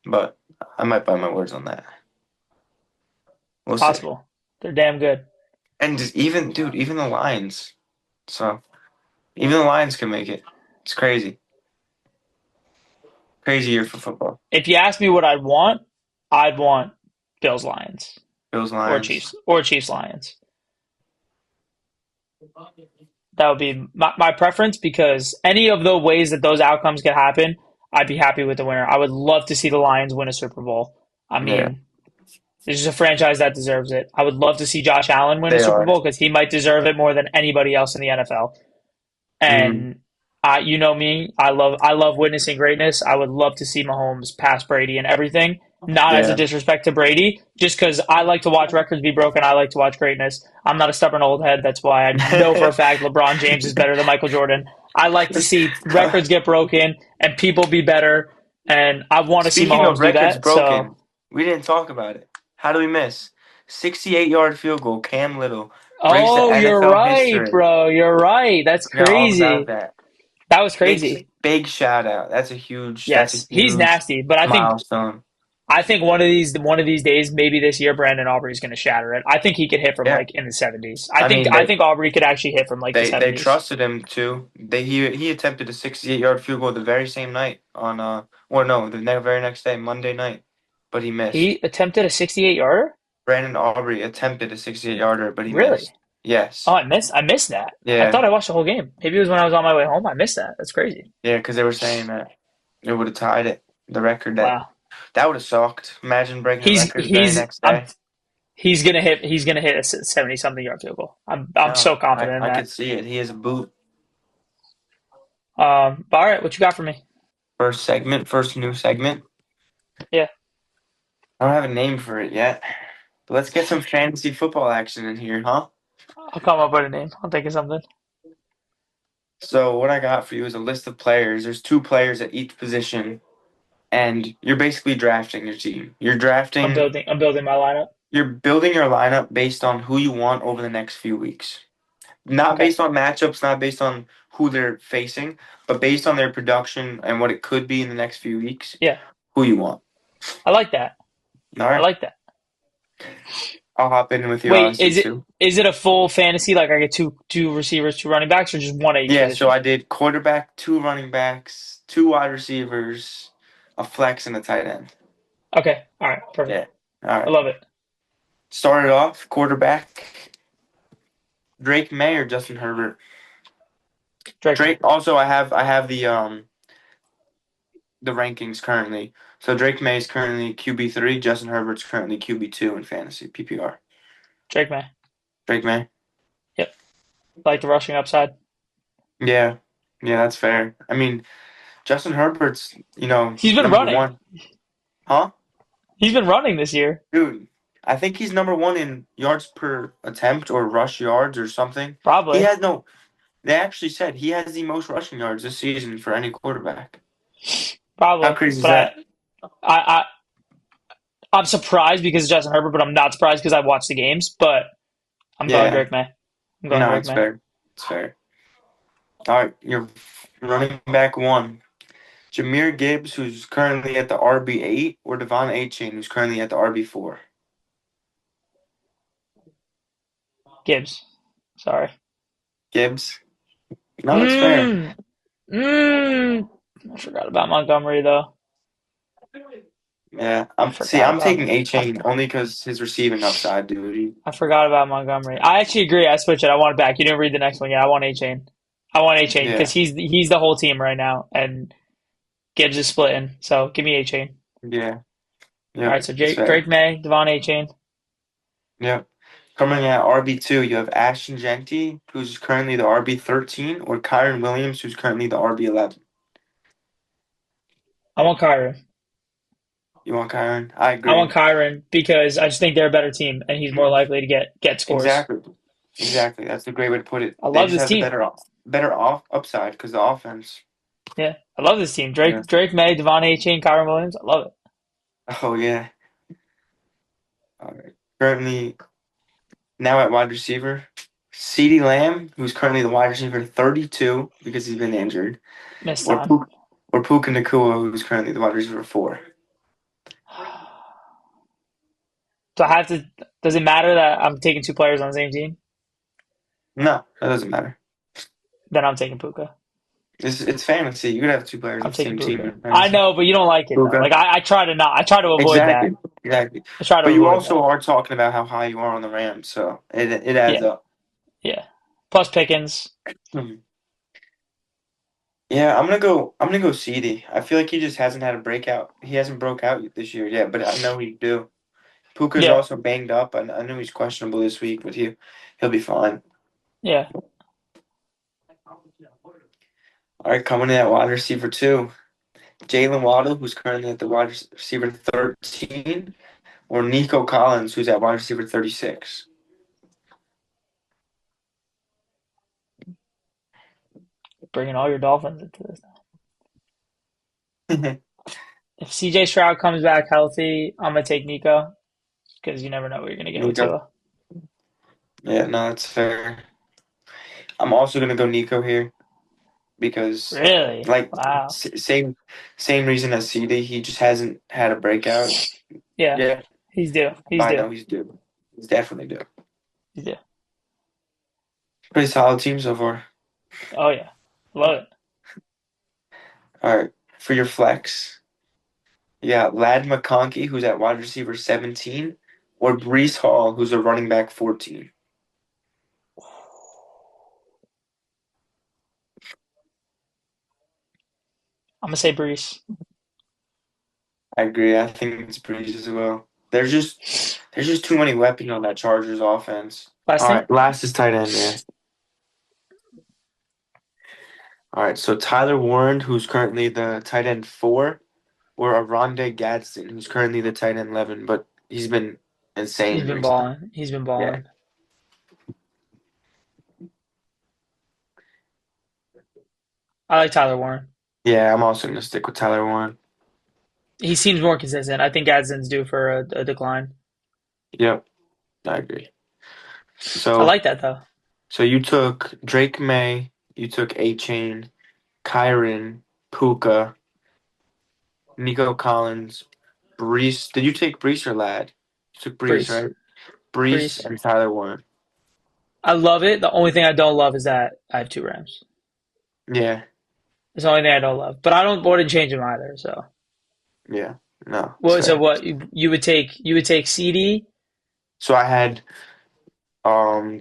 but I might buy my words on that. We'll see. possible? They're damn good. And just even, dude, even the Lions. So even the Lions can make it. It's crazy. Crazy year for football. If you ask me what I'd want Bills Lions Bills, or Lions. Chiefs Lions. That would be my preference because any of the ways that those outcomes could happen, I'd be happy with the winner. I would love to see the Lions win a Super Bowl. I Yeah, mean, this is a franchise that deserves it. I would love to see Josh Allen win a they Super are. Bowl because he might deserve it more than anybody else in the NFL. Mm, And you know me, I love witnessing greatness. I would love to see Mahomes pass Brady and everything. Not as a yeah. disrespect to Brady, just because I like to watch records be broken. I like to watch greatness. I'm not a stubborn old head. That's why I know for a fact LeBron James is better than Michael Jordan. I like to see records get broken and people be better, and I want to see Speaking of Mahomes do records that. So, broken, we didn't talk about it. How do we miss? 68-yard field goal, Cam Little breaks the oh, you're NFL right, history. bro. You're right. That's Forgot all about crazy. that. That was Big crazy. big shout out. That's a Yes, he's huge nasty, but milestone. I think one of these days, maybe this year, Brandon Aubrey's going to shatter it. I think he could hit from Yeah. like in the 70s. I mean I think Aubrey could actually hit from like the they 70s. trusted him too. He attempted a 68-yard field goal the very same night on or no, very next day, Monday night, but he missed. He attempted a 68 yarder. Brandon Aubrey attempted a 68-yarder, but he Really? missed. Yes. Oh, I missed that. I Yeah. thought I watched the whole game. Maybe it was when I was on my way home. I missed that. That's crazy. Yeah, because they were saying that it would have tied it, the record Wow. that would have sucked. Imagine breaking the record the very He's next day. He's gonna hit a 70 something yard field goal. I'm No, so confident in I that. could see it. He has a boot. But all right, what you got for me? First segment, first new segment. Yeah, I don't have a name for it yet. But let's get some fantasy football action in here, huh? I'll come up with a name. I'll think of something. So what I got for you is a list of players. There's two players at each position, and you're basically drafting your team. I'm building my lineup. You're building your lineup based on who you want over the next few weeks. Not Okay. based on matchups, not based on who they're facing, but based on their production and what it could be in the next few weeks, Yeah, who you want. I like that. All I right. like that. I'll hop in with you Wait, obviously too. is it a full fantasy? Like I get two receivers, two running backs, or just one at each Yeah, so position? I did quarterback, two running backs, two wide receivers, a flex, and a tight end. Okay. All right. Yeah. Perfect. All I right. love it. Started off quarterback, Drake May or Justin Herbert. Drake May. Drake. Also, I have the rankings currently. So Drake May is currently QB3. Justin Herbert's currently QB2 in fantasy PPR. Drake May. Drake May. Yep. I like the rushing upside. Yeah, yeah, that's fair. I mean, Justin Herbert's He's been number running. one, huh? He's been running this year. Dude, I think he's number one in yards per attempt or rush yards or something. He Probably. has no. They actually said he has the most rushing yards this season for any quarterback. How Probably. crazy is But that? I I'm surprised because of Justin Herbert, but I'm not surprised because I watched the games. But I'm going Yeah, Drake May. I'm going no, Drake it's May. fair. It's fair. All right, you're running back one. Jameer Gibbs, who's currently at the RB8, or Devon Achane, who's currently at the RB4. Gibbs. Sorry. Gibbs. No, that's fair. Mmm. Mmm. I forgot about Montgomery though. Yeah, I forgot I'm about taking I, Achane only because his receiving upside, dude. I forgot about Montgomery. I actually agree. I switch it. I want it back. You didn't read the next one yet. I want A Chain. I want A Chain because Yeah, he's the whole team right now, and Gibbs is splitting. So give me A Chain. yeah, All yep, right. So that's fair. Drake May, Devon A Chain. Yep. Coming at RB2, you have Ashton Genty, who's currently the RB13, or Kyron Williams, who's currently the RB11. I want Kyron. You want Kyron? I I want agree. Kyron because I just think they're a better team, and he's more likely to get scores. Exactly. Exactly. That's a great way to put it. I They love just this have the team. better off upside because the offense. Yeah, I love this team. Yeah. Drake May, Devon A Chain, Kyron Williams. I love it. Oh yeah. All right. Currently now at wide receiver, CeeDee Lamb, who's currently the wide receiver 32 because he's been injured, Missed or time. Puka Nacua, who's currently the wide receiver 4. So I have to. Does it matter that I'm taking two players on the same team? No, that doesn't matter. Then I'm taking Puka. It's fantasy. You could have two players on I'm the taking same team Puka. in I fantasy. know, but you don't like it though. Puka. Like I try to not. I try to avoid that. Exactly. Exactly. I try to But you avoid also that. are talking about how high you are on the Rams, so it adds Yeah, up. yeah. Plus Pickens. Mhm. Yeah, I'm gonna go CD. I feel like he just hasn't had a breakout. He hasn't broke out this year yet, but I know he do. Puka's Yeah, also banged up. I know he's questionable this week, but he'll be fine. yeah. All right, coming in at wide receiver two, Jalen Waddle, who's currently at the wide receiver 13, or Nico Collins, who's at wide receiver 36. Bringing all your Dolphins into this. If CJ Stroud comes back healthy, I'm gonna take Nico because you never know what you're gonna get with Nico. Tua. Yeah, no, that's fair. I'm also gonna go Nico here because, Really? like, Wow. same reason as CD. He just hasn't had a breakout. Yeah, Yeah, he's due. He's I due. know he's due. He's definitely due. He's due. Pretty solid team so far. Oh yeah, love it. All right, for your flex, you got Lad McConkey, who's at wide receiver 17, or Brees Hall, who's a running back 14. I'm gonna say Brees. I agree. I think it's Brees as well. They're just There's just too many weapons on that Chargers offense. Last All team? right, last is tight end, yeah. All right, so Tyler Warren, who's currently the tight end 4, or Aronde Gadsden, who's currently the tight end 11, but he's been He's insane been recently. balling. He's been Yeah. balling. I like Tyler Warren. Yeah, I'm also going to stick with Tyler Warren. He seems more consistent. I think Gadsden's due for a decline. Yep, I agree. I So, like that though. so you took Drake May, you took A-Chain, Kyron, Puka, Nico Collins, Brees. Did you take Brees or Ladd? You took Brees, Brees. right? Brees Brees. and Tyler Warren. I love it. The only thing I don't love is that I have two Rams. Yeah, It's the only thing I don't love. But I don't wouldn't change them either. So yeah. No, it's what? So fair. what? You would take? You would take CD? So I had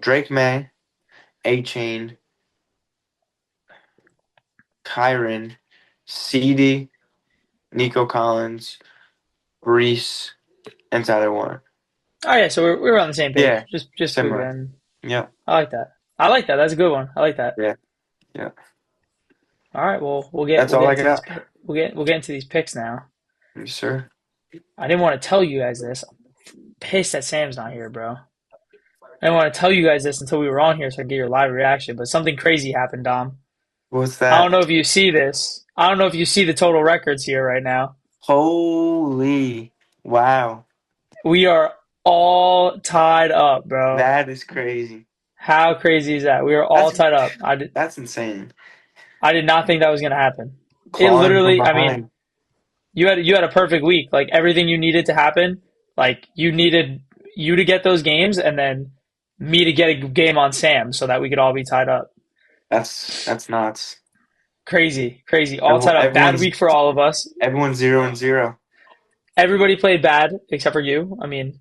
Drake May, A-Chain, Kyron, CD, Nico Collins, Brees, and Tyler Warren. Oh yeah. So we're on the same page. Yeah, Just Puka, similar. and Yeah, I like that. I like that. That's a good one. I like that. yeah, yeah. All right. Well, That's we'll all get I into these got. we'll get into these picks now. Yes, sir. I didn't want to tell you guys this. I'm pissed that Sam's not here, bro. I didn't want to tell you guys this until we were on here so I could get your live reaction. But something crazy happened, Dom. What's I don't that? know if you see this. I don't know if you see the total records here right now. Holy wow. We are all tied up, bro. That is crazy. How crazy is that? We are all That's tied up. that's insane. I did not think that was going to happen. It Clawing from literally, I mean, behind. you had a perfect week. Like everything you needed to happen. Like you needed you to get those games and then me to get a game on Sam so that we could all be tied up. That's nuts. Crazy, crazy. All tied up. Bad Everyone's week for all of us. 0-0. Everybody played bad except for you. I mean,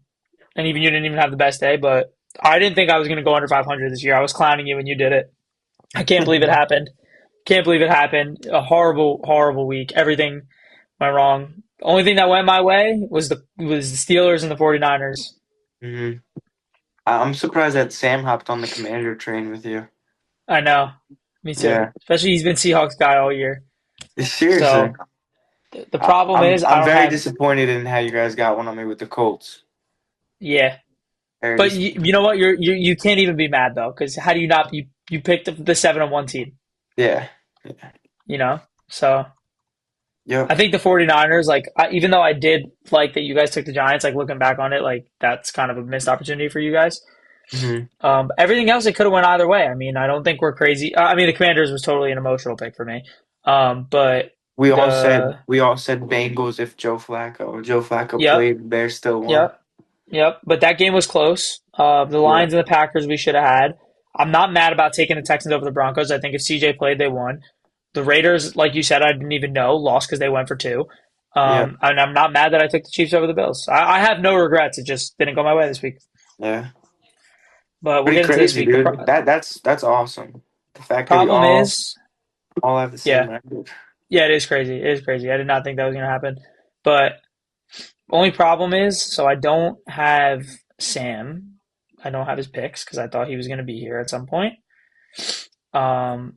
and even you didn't even have the best day, but I didn't think I was going to go under 500 this year. I was clowning you when you did it. I can't believe it happened. Can't believe it happened. A horrible, horrible week. Everything went wrong. The only thing that went my way was the Steelers and the 49ers. hmm I'm surprised that Sam hopped on the Commander train with you. I know. Me too. Yeah. Especially he's been Seahawks guy all year. Seriously. So the problem is I I'm don't very have disappointed in how you guys got one on me with the Colts. yeah. Very But disappointed. you know what? You can't even be mad though because how do you not you picked the 7-1 team, Yeah. Yeah. you know? So I Yep. think the 49ers, like, even though I did like that you guys took the Giants, like, looking back on it, like, that's kind of a missed opportunity for you guys. hmm Everything else, it could have went either way. I mean, I don't think we're crazy. I mean, the Commanders was totally an emotional pick for me. But the, We all said Bengals if Joe Flacco. Joe Flacco yep, played, Bears still won. yep, yep. But that game was close. The Yeah. Lions and the Packers we should have had. I'm not mad about taking the Texans over the Broncos. I think if CJ played, they won. The Raiders, like you said, I didn't even know, lost because they went for two. Yeah. And I'm not mad that I took the Chiefs over the Bills. I have no regrets. It just didn't go my way this week. Yeah. But we'll Pretty get into this crazy, week. dude. That's awesome. The fact that we Problem is, all have the same yeah, record. yeah, it is crazy. It is crazy. I did not think that was going to happen. But only problem is, so I don't have Sam. I don't have his picks because I thought he was going to be here at some point.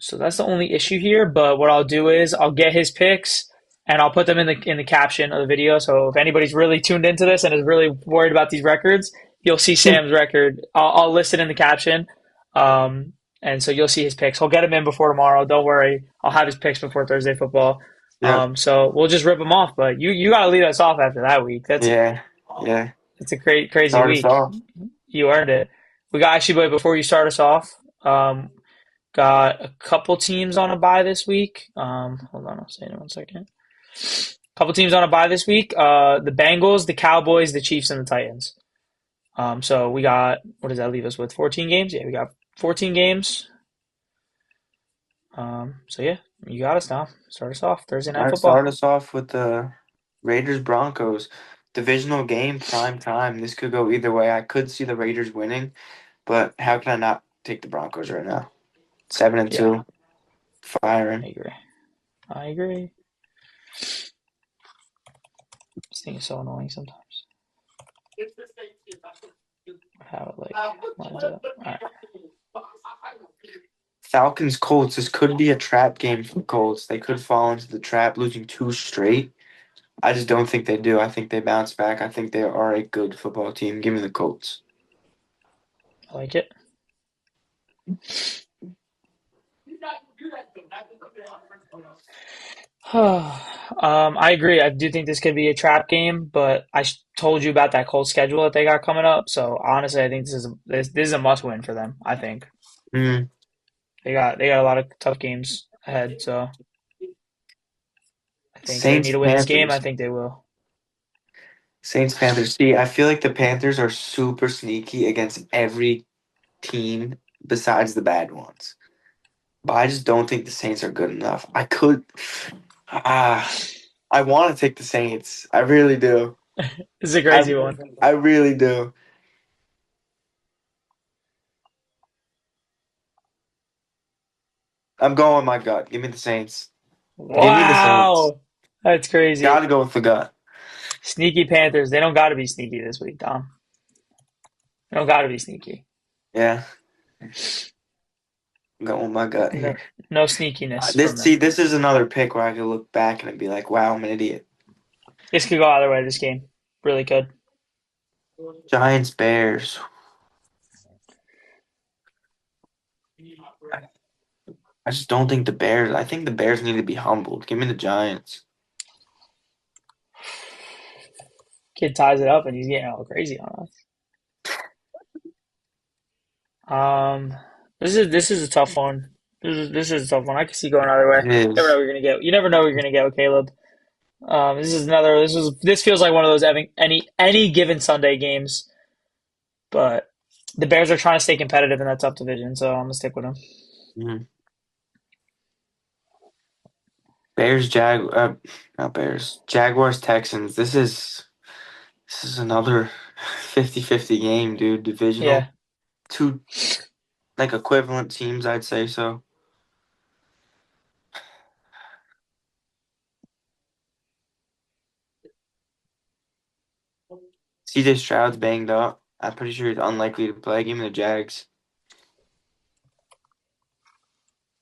So that's the only issue here. But what I'll do is I'll get his picks and I'll put them in the caption of the video. So if anybody's really tuned into this and is really worried about these records, you'll see Sam's record. I'll list it in the caption. And so you'll see his picks. I'll get him in before tomorrow. Don't worry. I'll have his picks before Thursday football. Yep. So we'll just rip them off. But you got to lead us off after that week. Yeah. Yeah. That's a great crazy Start us week. off. You earned it. We got actually, but before you start us off, got a couple teams on a bye this week. Hold on, I'll say it in 1 second. Couple teams on a bye this week. The Bengals, the Cowboys, the Chiefs, and the Titans. So we got what does that leave us with? 14 games? Yeah, we got 14 games. So yeah, you got us now. Start us off. Thursday All night right, start football. us off with the Raiders Broncos. Divisional game, prime time. This could go either way. I could see the Raiders winning, but how can I not take the Broncos right now? 7 and Yeah, 2, I firing. agree. I agree. This thing is so annoying sometimes. how it like lines up. All right. Falcons Colts. This could be a trap game for the Colts. They could fall into the trap, losing two straight. I just don't think they do. I think they bounce back. I think they are a good football team. Give me the Colts. I like it. I agree. I do think this could be a trap game, but told you about that Colts schedule that they got coming up. So honestly, I think this is a must win for them. I think Mm. they got a lot of tough games ahead. So I think they need Saints to win this game. I Panthers. think they will. Saints Panthers. See, I feel like the Panthers are super sneaky against every team besides the bad ones. But I just don't think the Saints are good enough. Ah, I want to take the Saints. I really do. This is a I crazy one. I really do. I'm going with my gut. Give me the Saints. Give me the Saints. Wow, that's Got crazy. to go with the gut. Sneaky Panthers. They don't got to be sneaky this week, Dom. They don't got to be sneaky. Yeah, I'm going with my gut No, here. no sneakiness from This them. see, this is another pick where I could look back and be like, "Wow, I'm an idiot." This could go either way. This game really could. Giants Bears. I just don't think the Bears. I think the Bears need to be humbled. Give me the Giants. Kid ties it up and he's getting all crazy on us. Um, this is a tough one. This is a tough one. I can see going either way. It Never know is. what you're gonna get. You never know what you're gonna get with Caleb. This is another. This feels like one of those having any given Sunday games, but the Bears are trying to stay competitive in that tough division, so I'm gonna stick with them. Mhm. Bears, not Bears. Jaguars, Texans. This is another 50-50 game, dude. Yeah, Divisional. Two like equivalent teams, I'd say so. CJ Stroud's banged up. I'm pretty sure he's unlikely to play. Give me the Jags.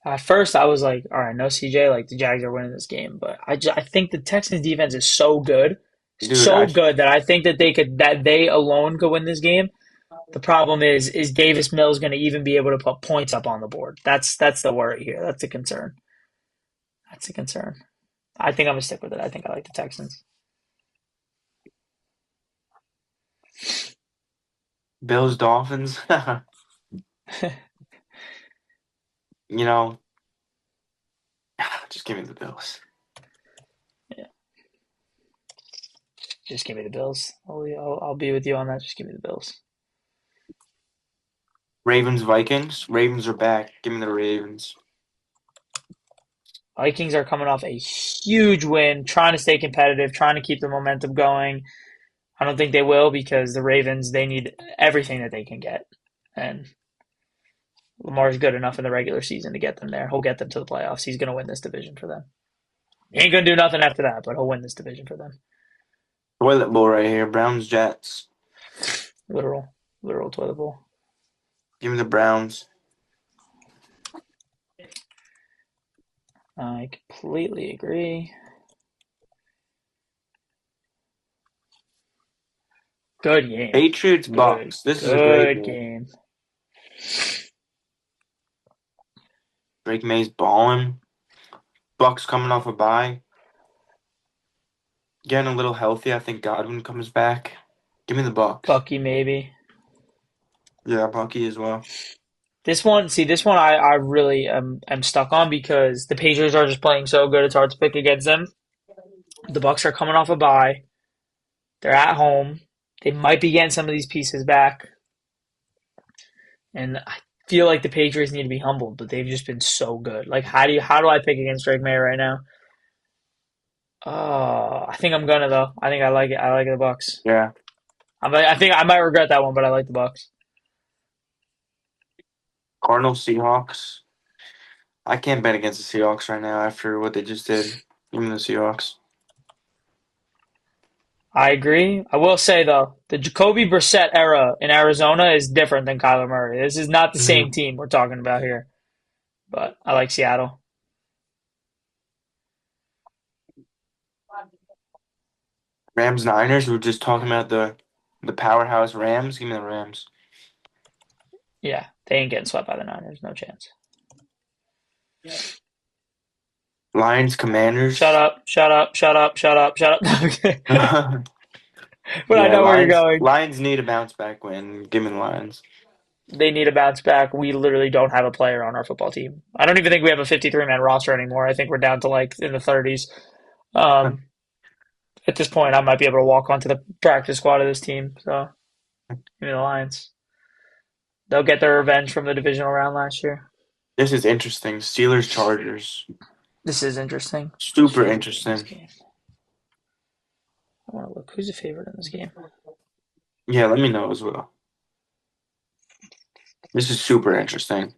at first, I was like, all right, no CJ, like the Jags are winning this game, but I think the Texans defense is Dude, so good that I think that they alone could win this game. The problem is Davis Mills going to even be able to put points up on the board? That's the worry here. That's the concern. That's the concern. I think I'm gonna stick with it. I think I like the Texans. Bills, Dolphins. You know, just give me the Bills. Yeah, just give me the Bills. I'll be with you on that. Just give me the Bills. Ravens, Vikings. Ravens are back. Give me the Ravens. Vikings are coming off a huge win, trying to stay competitive, trying to keep the momentum going. I don't think they will because the Ravens they need everything that they can get, and Lamar's good enough in the regular season to get them there. He'll get them to the playoffs. He's gonna win this division for them. He ain't gonna do nothing after that, but he'll win this division for them. Toilet bowl right here. Browns, Jets. Literal, literal toilet bowl. Give me the Browns. I completely agree. Good game. Patriots, Good, Bucks. This is a great good game. game. Drake May's balling. Bucks coming off a bye. Getting a little healthy. I think Godwin comes back. Give me the Bucks. Bucky, maybe. Yeah, Bucky as well. This one I really am stuck on because the Patriots are just playing so good. It's hard to pick against them. The Bucks are coming off a bye. They're at home. They might be getting some of these pieces back. And I feel like the Patriots need to be humbled, but they've just been so good. Like how do I pick against Drake May right now? I think I'm gonna though. I think I like it. I like the Bucks. Yeah. I think I might regret that one, but I like the Bucks. Cardinals, Seahawks. I can't bet against the Seahawks right now after what they just did. Give me the Seahawks. I agree. I will say though, the Jacoby Brissett era in Arizona is different than Kyler Murray. This is not the same Mhm. team we're talking about here. But I like Seattle. Rams Niners. We were just talking about the powerhouse Rams. Give me the Rams. Yeah, they ain't getting swept by the Niners. No chance. Lions Shut Commanders. up, shut up, shut up, shut up, shut up. Okay. But I Yeah, know where you're Lions. going. Lions need a bounce back win. Give me the Lions. They need a bounce back. We literally don't have a player on our football team. I don't even think we have a 53-man roster anymore. I think we're down to like in the 30s. Um, at this point, I might be able to walk onto the practice squad of this team. So give me the Lions. They'll get their revenge from the divisional round last year. This is interesting. Steelers Chargers. This is interesting. Who's Super favored in this interesting. game? I want to look. Who's the favorite in this game? Yeah, let me know as well. This is super interesting.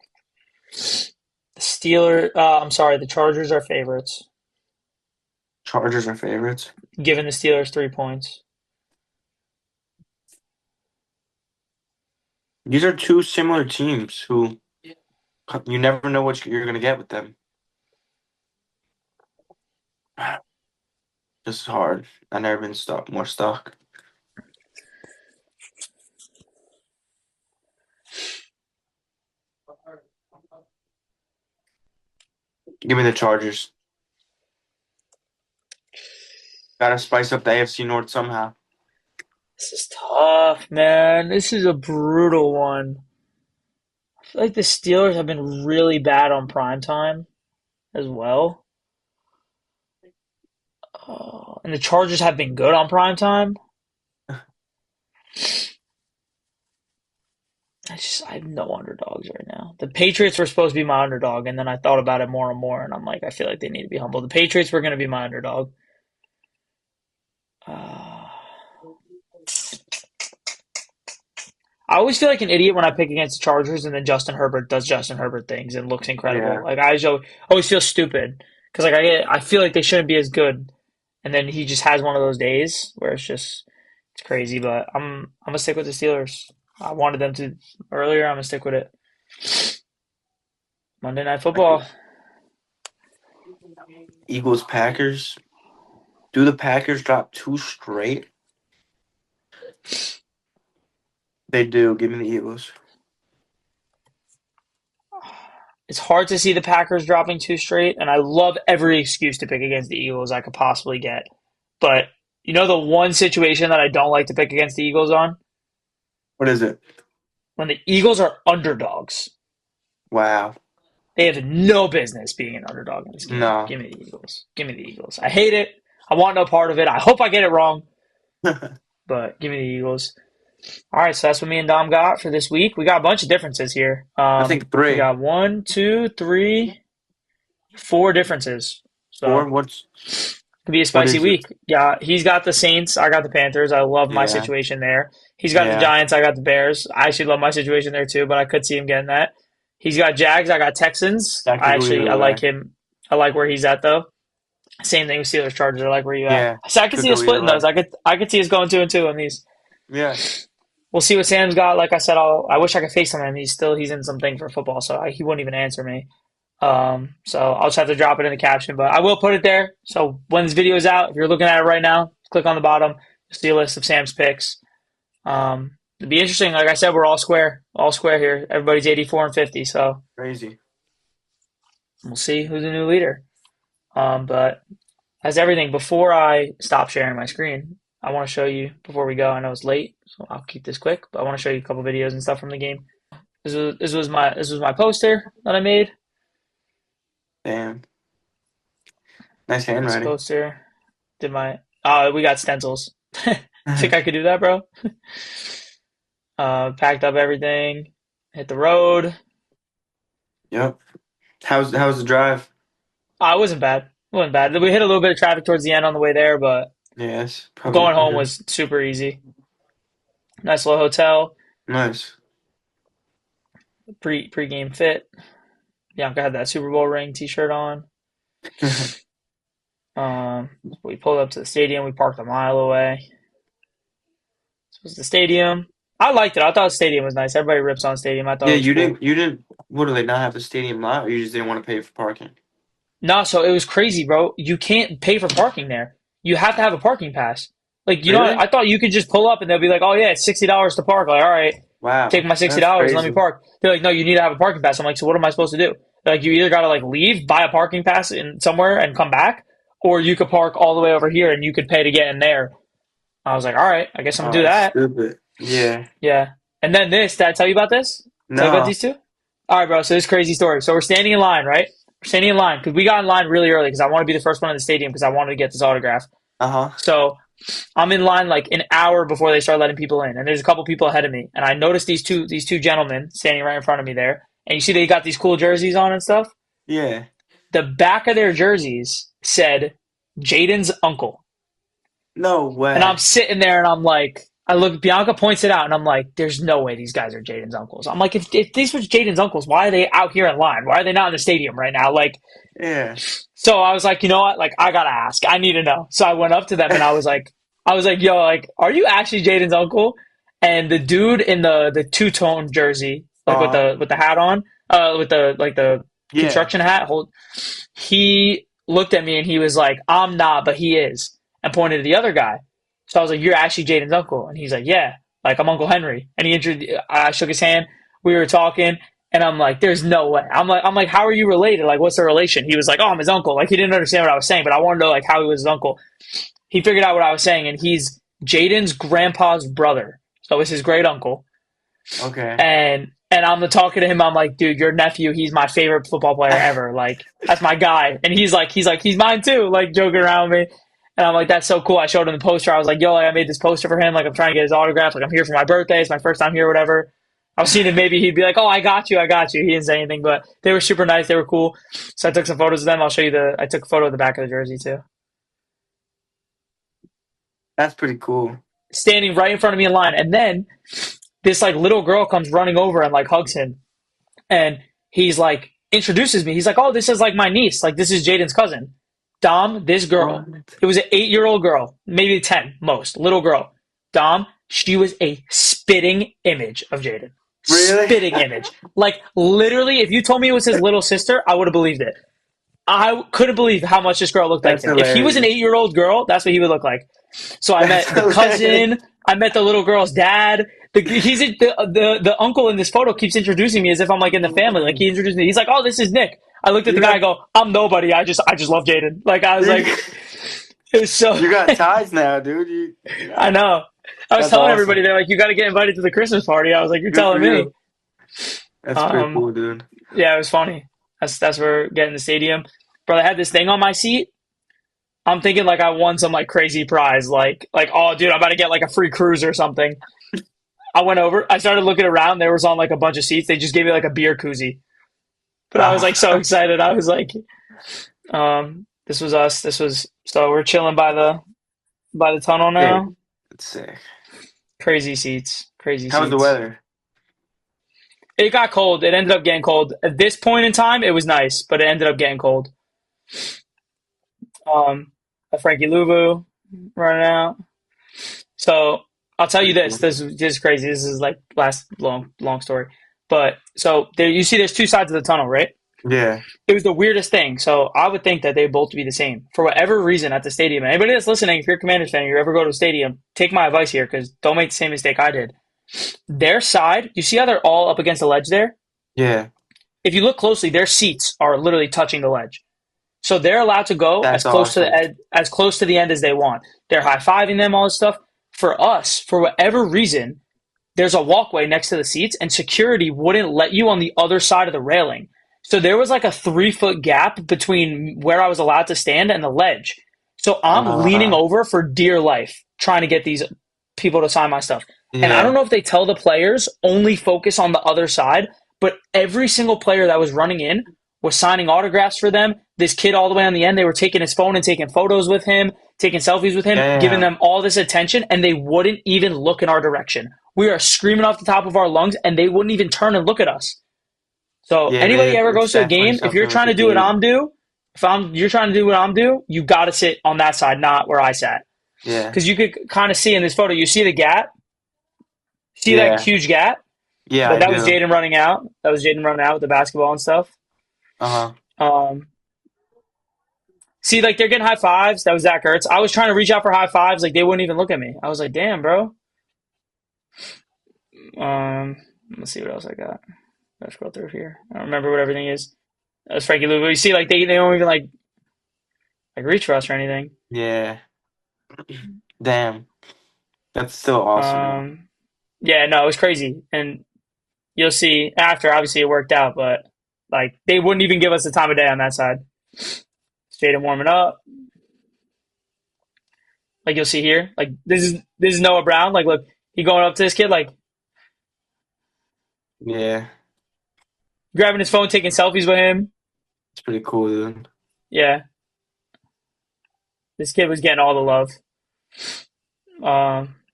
The Steelers. I'm sorry. The Chargers are favorites, Chargers are favorites. giving the Steelers 3 points. These are two similar teams who you never know what you're gonna get with them. This is hard. I've never been stuck more stuck. Give me the Chargers. Gotta spice up the AFC North somehow. This is tough, man. This is a brutal one. I feel like the Steelers have been really bad on prime time as well. And the Chargers have been good on prime time. I have no underdogs right now. The Patriots were supposed to be my underdog, and then I thought about it more and more, and I'm like, I feel like they need to be humble. The Patriots were going to be my underdog. Uh, I always feel like an idiot when I pick against the Chargers, and then Justin Herbert does Justin Herbert things and looks incredible. Yeah. Like always feel stupid because like I feel like they shouldn't be as good, and then he just has one of those days where it's crazy. But I'm gonna stick with the Steelers. I wanted them to earlier. I'm gonna stick with it. Monday Night Like Football. it. Eagles Packers. Do the Packers drop two straight? They do. Give me the Eagles. It's hard to see the Packers dropping two straight, and I love every excuse to pick against the Eagles I could possibly get. But you know the one situation that I don't like to pick against the Eagles on? What is it? When the Eagles are underdogs. Wow. They have no business being an underdog in this game. No. Give me the Eagles. Give me the Eagles. I hate it. I want no part of it. I hope I get it wrong, I but give me the Eagles. All right, so that's what me and Dom got for this week. We got a bunch of differences here. think We three. got one, two, three, four differences. Four? So could be a What spicy is it? week. Yeah, he's got the Saints. I got the Panthers. I love my Yeah. situation there. He's got the Yeah. Giants. I got the Bears. I actually love my situation there too, but I could see him getting that. He's got Jags. I got Texans. That could go either I like way. him. I like where he's at though. Same thing with Steelers Chargers. I like where you at. Yeah. So I could Could see us go either splitting way. those. I could see us going 2-2 on these. Yeah. We'll see what Sam's got. Like I said, I wish I could FaceTime him. He's in something for football, so he wouldn't even answer me. So I'll just have to drop it in the caption, but I will put it there. So when this video is out, if you're looking at it right now, click on the bottom. You'll see a list of Sam's picks. It'd be interesting. Like I said, we're all square here. Everybody's 84 and 50, so Crazy. we'll see who's the new leader. But as everything, before I stop sharing my screen, I want to show you before we go. I know it's late, so I'll keep this quick. But I want to show you a couple videos and stuff from the game. This was my poster that I made. Damn. Nice This handwriting. poster. Did my we got stencils. Think I could do that, bro? Packed up everything, hit the road. Yep. How's the drive? It wasn't bad. It wasn't bad. We hit a little bit of traffic towards the end on the way there, but Yes. Probably going home okay. was super easy. Nice little hotel, Nice. pre-game fit. Bianca had that Super Bowl ring T-shirt on. We pulled up to the stadium. We parked a mile away. was the stadium. I liked it. I thought the stadium was nice. Everybody rips on the stadium. I thought Yeah, it was cool. you didn't. What do they not have the stadium lot, or you just didn't want to pay for parking? No, so it was crazy, bro. You can't pay for parking there. You have to have a parking pass. Like, Really? I thought you could just pull up and they'll be like, oh, yeah, it's $60 to park. Like, all right, take Wow, my that's $60 and let me crazy. park. They're like, no, you need to have a parking pass. I'm like, so what am I supposed to do? They're like, you either got to like leave, buy a parking pass in somewhere and come back, or you could park all the way over here and you could pay to get in there. I was like, all right, I guess I'm gonna Oh, do that's that. stupid. Yeah. Yeah. And then this, did I tell you about this? Tell you about No. these two? All right, bro. So this crazy story. So we're standing in line, right? We're standing in line because we got in line really early because I want to be the first one in the stadium because I wanted to get this autograph. Uh-huh. So I'm in line like an hour before they start letting people in, and there's a couple people ahead of me, and I noticed these two gentlemen standing right in front of me there, and you see they got these cool jerseys on and stuff. Yeah. The back of their jerseys said Jaden's uncle. No And I'm way. sitting there and I'm like, I look, Bianca points it out and I'm like, there's no way these guys are Jaden's uncles. I'm like, if these were Jaden's uncles, why are they out here in line? Why are they not in the stadium right now? Like, Yeah. so I was like, you know what? Like, I gotta ask. I need to know. So I went up to them and I was like, yo, like, are you actually Jaden's uncle? And the dude in the two tone jersey, like with Uh-huh. the hat on, with the like the Yeah. construction hat, he looked at me and he was like, I'm not, but he is, and pointed to the other guy. So I was like, you're actually Jaden's uncle, and he's like, yeah, like I'm Uncle Henry. And I shook his hand. We were talking. And I'm like, there's no way. I'm like, how are you related? Like, what's the relation? He was like, oh, I'm his uncle. Like, he didn't understand what I was saying, but I wanted to know like how he was his uncle. He figured out what I was saying, and he's Jaden's grandpa's brother. So it's his great uncle. Okay. And I'm talking to him. I'm like, dude, your nephew, he's my favorite football player ever. Like, that's my guy. And he's mine too. Like, joking around with me. And I'm like, that's so cool. I showed him the poster. I was like, yo, like, I made this poster for him. Like, I'm trying to get his autograph. Like, I'm here for my birthday. It's my first time here, whatever. I was seeing if maybe he'd be like, oh, I got you, I got you. He didn't say anything, but they were super nice. They were cool. So I took some photos of them. I'll show you I took a photo of the back of the jersey too. That's pretty cool. Standing right in front of me in line. And then this like little girl comes running over and like hugs him. And he's like, introduces me. He's like, oh, this is like my niece. Like, this is Jaden's cousin. Dom, this girl, What? it was an 8-year-old girl, maybe 10 most, little girl. Dom, she was a spitting image of Jaden. Really? Spitting image. Like, literally, if you told me it was his little sister, I would have believed it. I couldn't believe how much this girl looked like That's him. If he was an hilarious. 8-year-old girl, that's what he would look like. So I That's met the hilarious. cousin. I met the little girl's dad. The uncle in this photo keeps introducing me as if I'm like in the family. Like he introduced me. He's like, "Oh, this is Nick." I looked at You the guy. I got go, "I'm nobody. I just love Jaden." Like I was like, it was so. you got ties now, dude. I know. I was That's telling everybody awesome. they're like, "You got to get invited to the Christmas party." I was like, "You're Good for telling me." you. That's pretty Um, cool, dude. yeah, it was funny. That's where we're getting the stadium. Bro, I had this thing on my seat. I'm thinking like I won some like crazy prize, like oh dude, I'm about to get like a free cruise or something. I went over, I started looking around. There was on like a bunch of seats. They just gave me like a beer koozie, but I was like so excited. I was like, this was us. This was so we're chilling by the tunnel Sick. now. That's sick. Crazy seats, crazy How was the seats. weather? It got cold. It ended up getting cold. At this point in time, it was nice, but it ended up getting cold. Um, a Frankie Louvu running out. So I'll tell you Pretty this. cool. This is crazy. This is like last long story. But so there, you see, there's two sides of the tunnel, right? Yeah. It was the weirdest thing. So I would think that they both be the same for whatever reason at the stadium. Anybody that's listening, if you're a Commanders fan, you ever go to a stadium, take my advice here because don't make the same mistake I did. Their side, you see how they're all up against the ledge there? Yeah. If you look closely, their seats are literally touching the ledge. So they're allowed to go That's awesome. as close to the end as they want. They're high fiving them, all this stuff. For us, for whatever reason, there's a walkway next to the seats, and security wouldn't let you on the other side of the railing. So there was like a 3 foot gap between where I was allowed to stand and the ledge. So I'm leaning Uh, over for dear life, trying to get these people to sign my stuff. And I don't yeah. know if they tell the players only focus on the other side, but every single player that was running in was signing autographs for them. This kid all the way on the end, they were taking his phone and taking photos with him, taking selfies with him, giving Damn. them all this attention, and they wouldn't even look in our direction. We are screaming off the top of our lungs, and they wouldn't even turn and look at us. So Yeah, anybody ever it's goes to a definitely game, if you're something with trying the to do what gate. I'm do, if I'm you're trying to do what I'm do, you got to sit on that side, not where I sat, Yeah. because you could kind of see in this photo. You see the gap. See that Yeah. huge gap? Yeah, Like I that was do. Jaden running out. That was Jaden running out with the basketball and stuff. Uh-huh. Um, See, like they're getting high fives. That was Zach Ertz. I was trying to reach out for high fives, like they wouldn't even look at me. I was like, damn, bro. Um, let's see what else I got. Let's scroll through here. I don't remember what everything is. That's Frankie Louis. You see, like they don't even like reach for us or anything. Yeah. Damn. That's still awesome, though. Um, yeah, no, it was crazy. And you'll see after, obviously it worked out, but like they wouldn't even give us the time of day on that side. Straight and warming up. Like you'll see here. Like this is Noah Brown. Like look, he going up to this kid, like Yeah. grabbing his phone, taking selfies with him. It's pretty cool, dude. Yeah, this kid was getting all the love.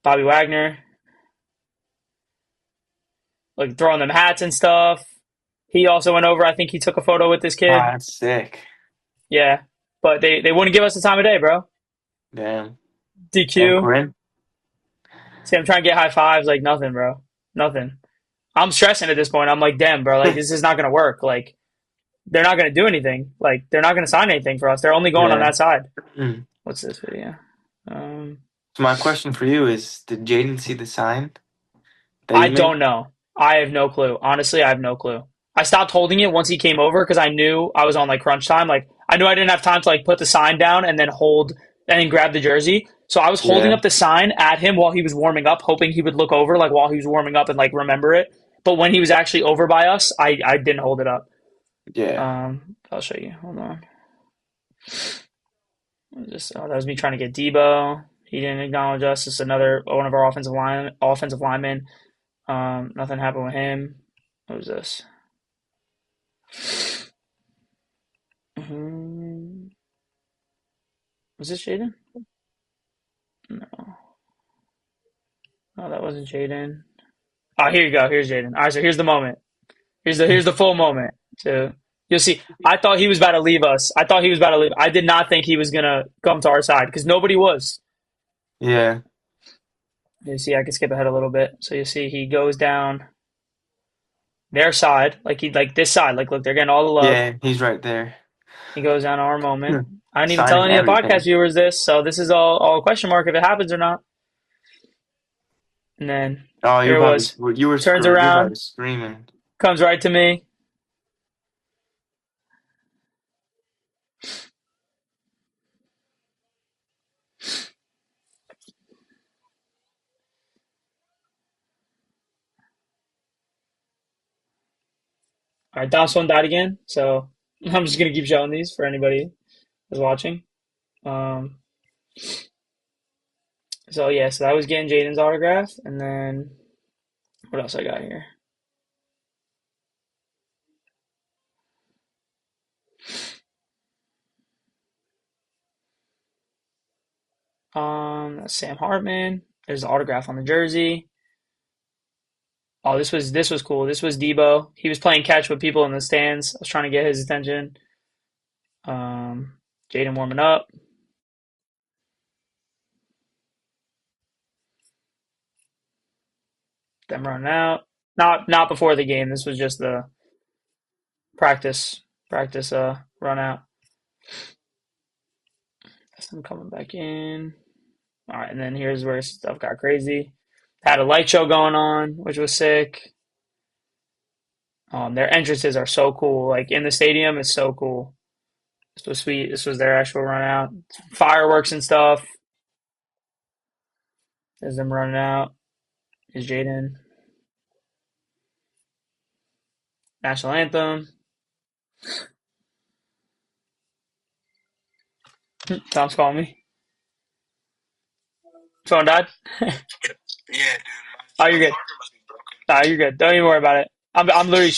Bobby Wagner, like throwing them hats and stuff. He also went over. I think he took a photo with this Ah, kid. that's sick. Yeah, but they wouldn't give us the time of day, bro. Damn. And DQ. Corinne? See, I'm trying to get high fives. Like nothing, bro. Nothing. I'm stressing at this point. I'm like, damn, bro. Like this is not gonna work. Like they're not gonna do anything. Like they're not gonna sign anything for us. They're only going on Yeah. that side. Mm. What's this video? Um, So my question for you is, did Jaden see the sign that I you made? don't know. I have no clue. Honestly, I have no clue. I stopped holding it once he came over because I knew I was on like crunch time. Like I knew I didn't have time to like put the sign down and then hold and then grab the jersey. So I was holding Yeah. up the sign at him while he was warming up, hoping he would look over like while he was warming up and like remember it. But when he was actually over by us, I didn't hold it up. Yeah. I'll show you. Hold on. Just that was me trying to get Debo. He didn't acknowledge us. Just another one of our offensive linemen. Nothing happened with him. What was this? Mhm. Was this Jaden? No, no, that wasn't Jaden. Oh, here you go. Here's Jaden. All right, so here's the moment. Here's the full moment. So you'll see. I thought he was about to leave us. I thought he was about to leave. I did not think he was gonna come to our side because nobody was. Yeah. You see, I can skip ahead a little bit. So you see, he goes down their side, like this side. Like, look, they're getting all the love. Yeah, he's right there. He goes down our moment. Hmm. I didn't even tell Signing any of the podcast everything. viewers this, so this is all a question mark if it happens or not. And then Oh, here it was. you were Turns screwed. You're around, probably screaming. comes right to me. All right, Dom's phone died again, so I'm just gonna keep showing these for anybody who's watching. Um, so yeah, so that was getting Jaden's autograph, and then what else I got here? That's Sam Hartman. There's the autograph on the jersey. Oh, this was cool. This was Debo. He was playing catch with people in the stands. I was trying to get his attention. Um, Jaden warming up, them running out. Not before the game. This was just the practice run out. That's them coming back in. All right, and then here's where stuff got crazy. Had a light show going on, which was sick. Their entrances are so cool. Like in the stadium, it's so cool. This was sweet. This was their actual run out. Fireworks and stuff. There's them running out. Is Jaden. National anthem. Tom's calling me. Phone died. Yeah, dude. Oh, My you're good. charger must be broken. Nah, you're good. Don't even worry about it. I'm literally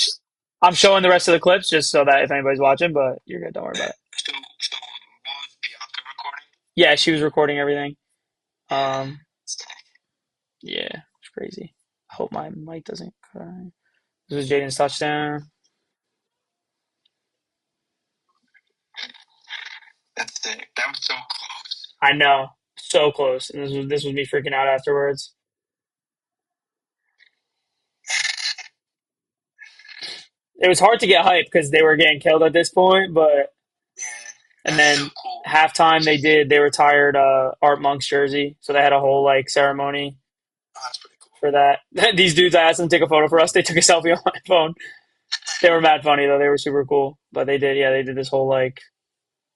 I'm showing the rest of the clips just so that if anybody's watching, but you're good. Don't worry about it. So what was Bianca recording? Yeah, she was recording everything. Yeah. Um, yeah, it's crazy. I hope my mic doesn't cry. This was Jaden's touchdown. That's sick. That was so close. I know, so close. And this was me freaking out afterwards. it was hard to get hype because they were getting killed at this point. But Yeah, and that's so then cool. halftime they retired Art Monk's jersey, so they had a whole like ceremony Oh, that's pretty cool. for that. These dudes, I asked them to take a photo for us. They took a selfie on my phone. They were mad funny though. They were super cool. But they did, yeah, they did this whole like,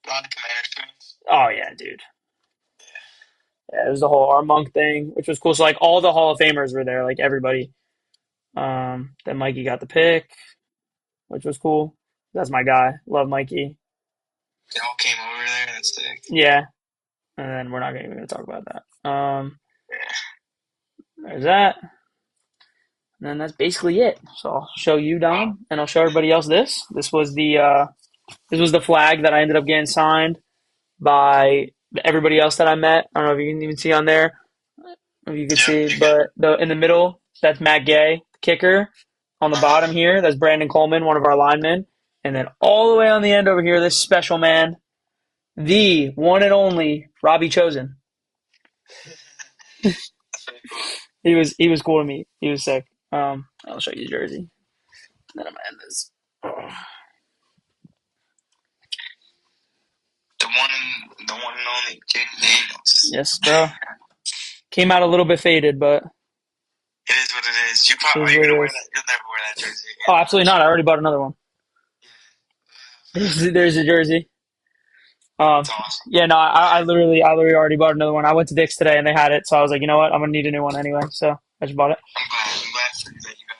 A lot of Commanders fans. oh yeah, dude. Yeah, it was the whole Art Monk thing, which was cool. So like all the Hall of Famers were there, like everybody. Then Mikey got the pick, which was cool. That's my guy. Love Mikey. They all came over there. That's sick. Yeah, and then we're not even gonna talk about that. Yeah. There's that. And then that's basically it. So I'll show you Well, Dom, and I'll show everybody else this. This was the flag that I ended up getting signed by everybody else that I met. I don't know if you can even see on there, if you could yep, see, you good. but the in the middle, that's Matt Gay, kicker. On the Uh-huh. bottom here, that's Brandon Coleman, one of our linemen. And then all the way on the end over here, this special man, the one and only Robbie Chosen. That's pretty cool. He was cool to me. He was sick. I'll show you his jersey. Then I'm gonna end this. The one and only Jaden Daniels. Yes, bro. Came out a little bit faded, but It is what it is. You it probably is are you what gonna it wear is. that? You'll never wear that jersey Oh, again. absolutely not. I already bought another one. There's the jersey. It's awesome. Yeah, no, I literally already bought another one. I went to Dick's today and they had it, so I was like, you know what, I'm gonna need a new one anyway. So I just bought it. I'm glad. I'm glad for you that you got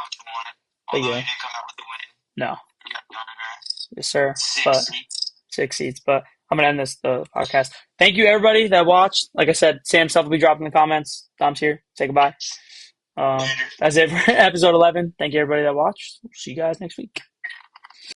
what you wanted. Thank Although you. you didn't come out with the win, No, you got the autographs. yes, sir. Six But seats. 6 seats. But I'm gonna end this the podcast. Thank you everybody that watched. Like I said, Sam stuff will be dropped in the comments. Dom's here. Say goodbye. Later. That's it for episode 11. Thank you everybody that watched. See you guys next week.